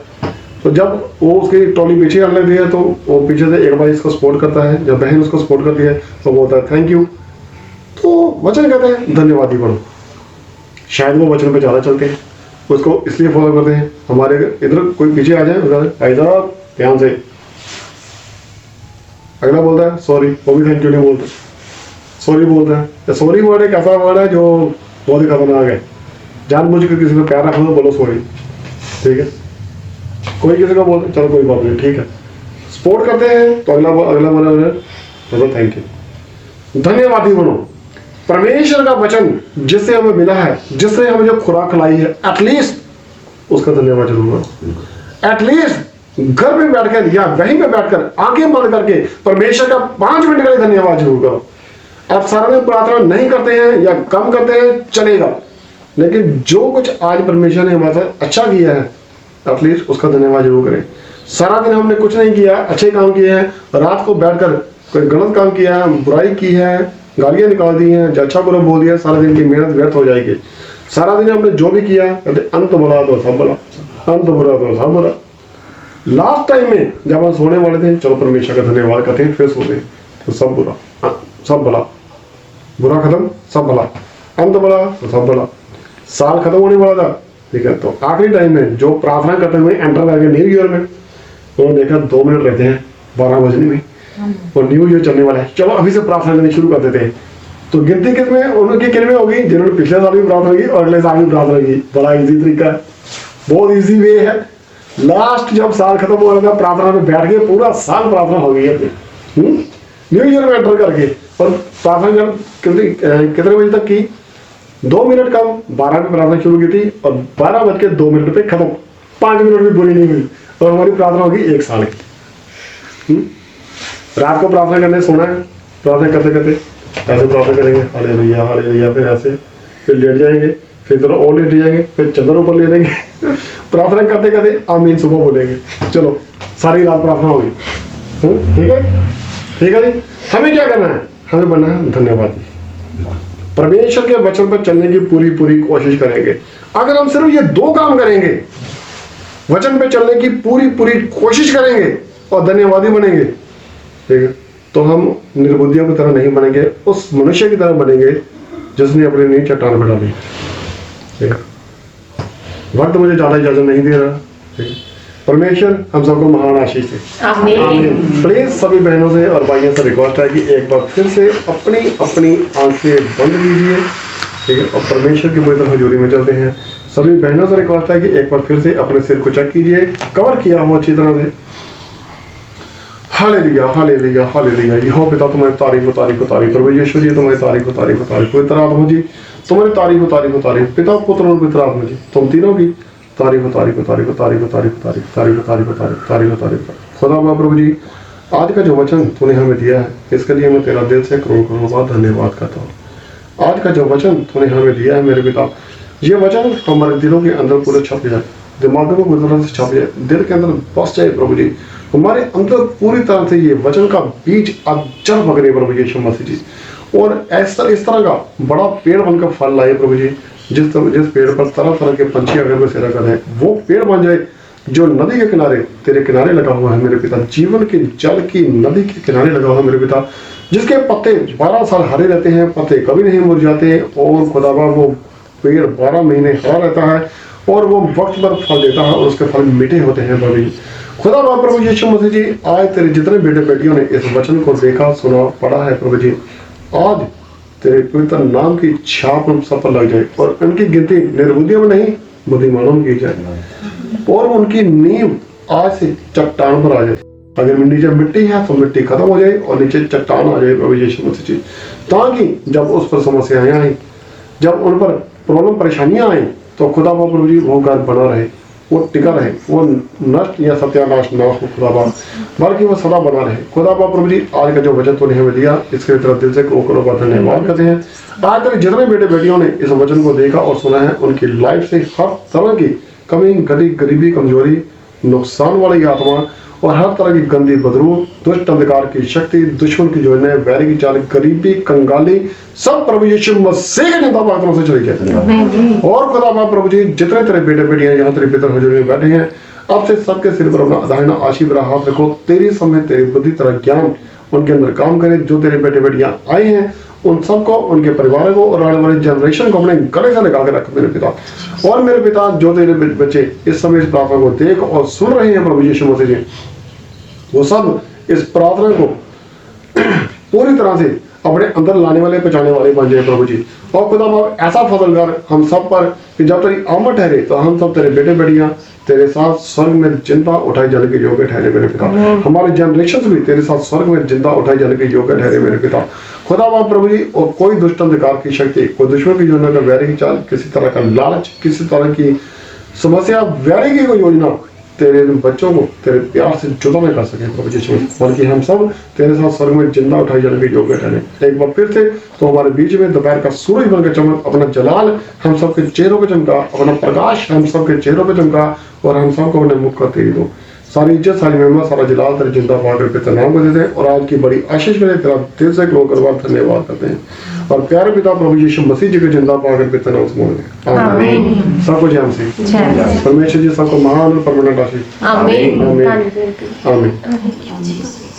तो जब वो उसकी ट्रॉली पीछे आने लगी है, तो वो पीछे से एक बार इसको सपोर्ट करता है, जब बहन उसको सपोर्ट करती है तो बोलता है थैंक यू। तो वचन कहते हैं धन्यवादी बनो। शायद वो वचन पे ज़्यादा चलते हैं, उसको इसलिए फॉलो करते हैं। हमारे इधर कोई पीछे आ जाए उधर भाई साहब ध्यान से, अगला बोलता है सॉरी, वो भी थैंक यू नहीं बोलता, सॉरी बोलता है। सॉरी वर्ड एक ऐसा वर्ड है जो बहुत ही खतरनाक है। जानबूझ के किसी को प्यार रखो तो बोलो सॉरी, ठीक है। कोई किसी को बोलते चलो कोई बात नहीं, ठीक है। सपोर्ट करते हैं तो अगला बोलो थैंक यू। धन्यवादी बनो। परमेश्वर का वचन जिससे हमें मिला है, जिससे हमें जो खुराक खिलाई है, एटलीस्ट उसका धन्यवाद जरूर करो। एटलीस्ट घर में बैठकर या वहीं पे बैठकर आंखें बंद करके परमेश्वर का 5 मिनट का धन्यवाद जरूर करो। आप सारा दिन प्रार्थना नहीं करते हैं या कम करते हैं चलेगा, लेकिन जो कुछ आज परमेश्वर ने हमारे साथ अच्छा किया है एटलीस्ट उसका धन्यवाद जरूर करें। सारा दिन हमने कुछ नहीं किया, अच्छे काम किए हैं, रात को बैठकर कोई गलत काम किया है, बुराई की है, गालियां निकाल दी हैं, अच्छा बुरा बोल दिया, सारा दिन की मेहनत व्यर्थ हो जाएगी। सारा दिन हमने जो भी किया कहते अंत बुरा तो सब बुरा, अंत बुरा तो सब बुरा। लास्ट टाइम में जब हम सोने वाले थे चलो परमेश्वर का धन्यवाद करते हैं, फिर सोते हैं तो सब बुरा, सब भला, बुरा खत्म सब भला, अंत बुरा तो सब भला। साल खत्म होने वाला था, ठीक है, तो आखिरी टाइम में जो प्रार्थना करते हुए एंटर कर गए न्यू ईयर में, उन्होंने देखा 2 मिनट रहते हैं 12 बजने में और न्यू ईयर चलने वाला है, चलो अभी से प्रार्थना करनी शुरू कर देते हैं। तो गिनती किसमें उनकी किनमें होगी जिन्होंने पिछले साल भी प्रार्थना की और अगले साल भी प्रार्थना की। बड़ा इजी तरीका है, बहुत इजी वे है। लास्ट जब साल खत्म हो रहा था प्रार्थना में बैठ गए, पूरा साल प्रार्थना हो गई अपनी न्यू ईयर में एंटर करके। और प्रार्थना कितने बजे तक की? 2 मिनट कम, 12 में प्रार्थना शुरू की थी और 12:02 पे खत्म। 5 मिनट भी पूरी नहीं हुई और हमारी प्रार्थना होगी 1 साल की। रात को प्रार्थना करने सोना है, प्रार्थना करते करते ऐसे प्रार्थना करेंगे हालेलुया हालेलुया, फिर ऐसे, फिर लेट जाएंगे, फिर थोड़ा और लेट जाएंगे, फिर चंदन ऊपर ले लेंगे प्रार्थना करते करते आमीन सुबह बोलेंगे। चलो सारी रात प्रार्थना होगी। ठीक है, ठीक है जी। हमें क्या करना है? हमें बनना है धन्यवादी। परमेश्वर के वचन पर चलने की पूरी पूरी कोशिश करेंगे। अगर हम सिर्फ ये 2 काम करेंगे, वचन पे चलने की पूरी पूरी कोशिश करेंगे और धन्यवादी बनेंगे, ठीक है, तो हम निर्बुद्धियों की तरह नहीं बनेंगे, उस मनुष्य की तरह बनेंगे जिसने अपनी नींव चट्टान पर डाली। ठीक है, वक्त मुझे ज्यादा इजाजत नहीं दे रहा। ठीक है, परमेश्वर हम सबको महान आशीष दे। आमीन। प्लीज सभी बहनों से और भाइयों से रिक्वेस्ट है कि एक बार फिर से अपनी अपनी आंखें बंद कीजिए, ठीक है, और परमेश्वर की पवित्र हजूरी में चलते हैं। सभी बहनों से रिक्वेस्ट है कि एक बार फिर से अपने सिर को चेक कीजिए, कवर किया हो अच्छी तरह से। Hallelujah hallelujah hallelujah. यहोवा पिता तुम्हारी तारीफ तारीफ तारीफ, प्रभु यीशु जी तुम्हारी तारीफ तारीफ तारीफ, पवित्र आत्मा जी तुम्हारी तारीफ तारीफ तारीफ, पिता पुत्र और पवित्र आत्मा जी तुम तीनों की तारीफ तारीफ तारीफ तारीफ तारीफ तारीफ तारीफ तारीफ तारीफ तारीफ तारीफ। खुदा बाप प्रभु जी, आज का जो वचन तूने हमें दिया है इसके लिए मैं तेरा दिल से करोड़ करोड़ बार धन्यवाद करता हूँ। आज का जो वचन तूने हमें दिया है मेरे पिता, ये वचन हमारे दिलों के अंदर पूरे छप जाए, दिमागों में पूरी तरह से छप जाए, दिल के अंदर बस जाए प्रभु जी, हमारे अंदर पूरी तरह से ये वचन का बीज अब जड़ पकड़े प्रभु यीशु मसीह जी, और इस तरह का बड़ा पेड़ बनकर फल लाए प्रभु जी। जिस पेड़ पर तरह तरह के पंछी अगर बसेरा कर रहे हैं, वो पेड़ बन जाए जो नदी के किनारे तेरे किनारे लगा हुआ है मेरे पिता, जीवन के जल की नदी के किनारे लगा हुआ है मेरे पिता, जिसके पत्ते 12 साल हरे रहते हैं, पत्ते कभी नहीं मुरझाते, और खुदाबा वो पेड़ 12 महीने हरा रहता है और वो वक्त पर फल देता है और उसके फल मीठे होते हैं प्रभु जी। खुदा बाप प्रभु यीशु मसीह जी, आज तेरे जितने बेटे बेटियों ने इस वचन को देखा सुना पढ़ा है प्रभु जी, आज तेरे पवित्र नाम की छाप उन सब पर लग जाए और उनकी गिनती निर्बुद्धियों में नहीं बुद्धिमानों में की जाए और उनकी नींव आज से चट्टान पर आ जाए। अगर नीचे मिट्टी है तो मिट्टी खत्म हो जाए और नीचे चट्टान आ जाए प्रभु यीशु मसीह जी, ताकि जब उस पर समस्याएं आए, जब उन पर प्रॉब्लम परेशानियां आए, तो खुदा बाप प्रभु जी वो घर बना रहे, वो टिका रहे, वो नष्ट या सत्यानाश ना हो खुदा बाप, बल्कि वो सदा बना रहे। खुदा बाप प्रभु जी, आज का जो वचन तूने हमें दिया इसके तरफ दिल से करोड़ों बार धन्यवाद करते हैं। आज तेरे जितने बेटे बेटियों ने इस वचन को देखा और सुना है, उनकी लाइफ से हर तरह की कमी, गरीबी, कमजोरी, नुकसान वाली आत्मा और हर तरह की गंदी बदबू, दुष्ट अंधकार की शक्ति, दुश्मन की योजनाएं, वैरी की चाल, गरीबी, कंगाली, सब प्रभु यीशु मसीह के निंदा पात्रों से चली जाती। और खुदा बाप प्रभु जी, जितने तेरे बेटे बेटियां यहाँ तेरे पितर हजूरी में बैठे हैं, अब से सबके सिर पर अपना दाहिना आशीष रहा हाथ रखो, तेरी समय तेरी बुद्धि तेरा ज्ञान उनके अंदर काम करे। जो तेरे बेटे बेटियां आए हैं उन सबको, उनके परिवार को और आने वाली जनरेशन को अपने गले से लगा के रख मेरे पिता। और मेरे पिता जो तेरे बच्चे इस समय इस प्रार्थना को देख और सुन रहे हैं प्रभु यीशु मसीह जी, वो सब इस प्रार्थना को पूरी तरह से अपने अंदर लाने वाले, पहुंचाने वाले बन जाए प्रभु जी। और खुदा बाप ऐसा फजल कर हम सब पर कि जब तेरी आमद ठहरे तो हम सब तेरे बेटे बेटियां तेरे साथ स्वर्ग में जिंदा उठाए जाने के योग्य ठहरे मेरे पिता। हमारे जनरेशन भी तेरे साथ स्वर्ग में जिंदा उठाए जाने के योग्य ठहरे मेरे पिता। खुदा बाप प्रभु जी, और कोई दुष्ट अंधकार की शक्ति, कोई दुश्मन की योजना का, वैरी की चाल, किसी तरह का लालच, किसी तरह की समस्या, वैरी की कोई योजना तेरे बच्चों को तेरे प्यार से जुदा न कर सके प्रभु यीशु, बल्कि हम सब तेरे साथ स्वर्ग में जिंदा उठाई जाने के योग्य ठहरे। एक बार फिर से तो हमारे बीच में दोपहर का सूरज बनकर चमक, अपना जलाल हम सबके चेहरों पे चमका, अपना प्रकाश हम सबके चेहरों पे चमका, और हम सबको अपने मुख का तेज दो। सारी इज्जत, सारी महिमा, सारा जलाल तेरे जिंदा पाकर पिता नाम को देते हैं। और आज की बड़ी आशीष के लिए तेरा दिल से लोग धन्यवाद करते हैं। और प्यारे पिता प्रभु यीशु मसीह जी के जिंदा पाकर पिता नाम से मांगते हैं। आमीन। सबको जय मसीह। परमेश्वर जी सबको महान और परमानेंट आशीष। आमीन। आमीन। आमीन।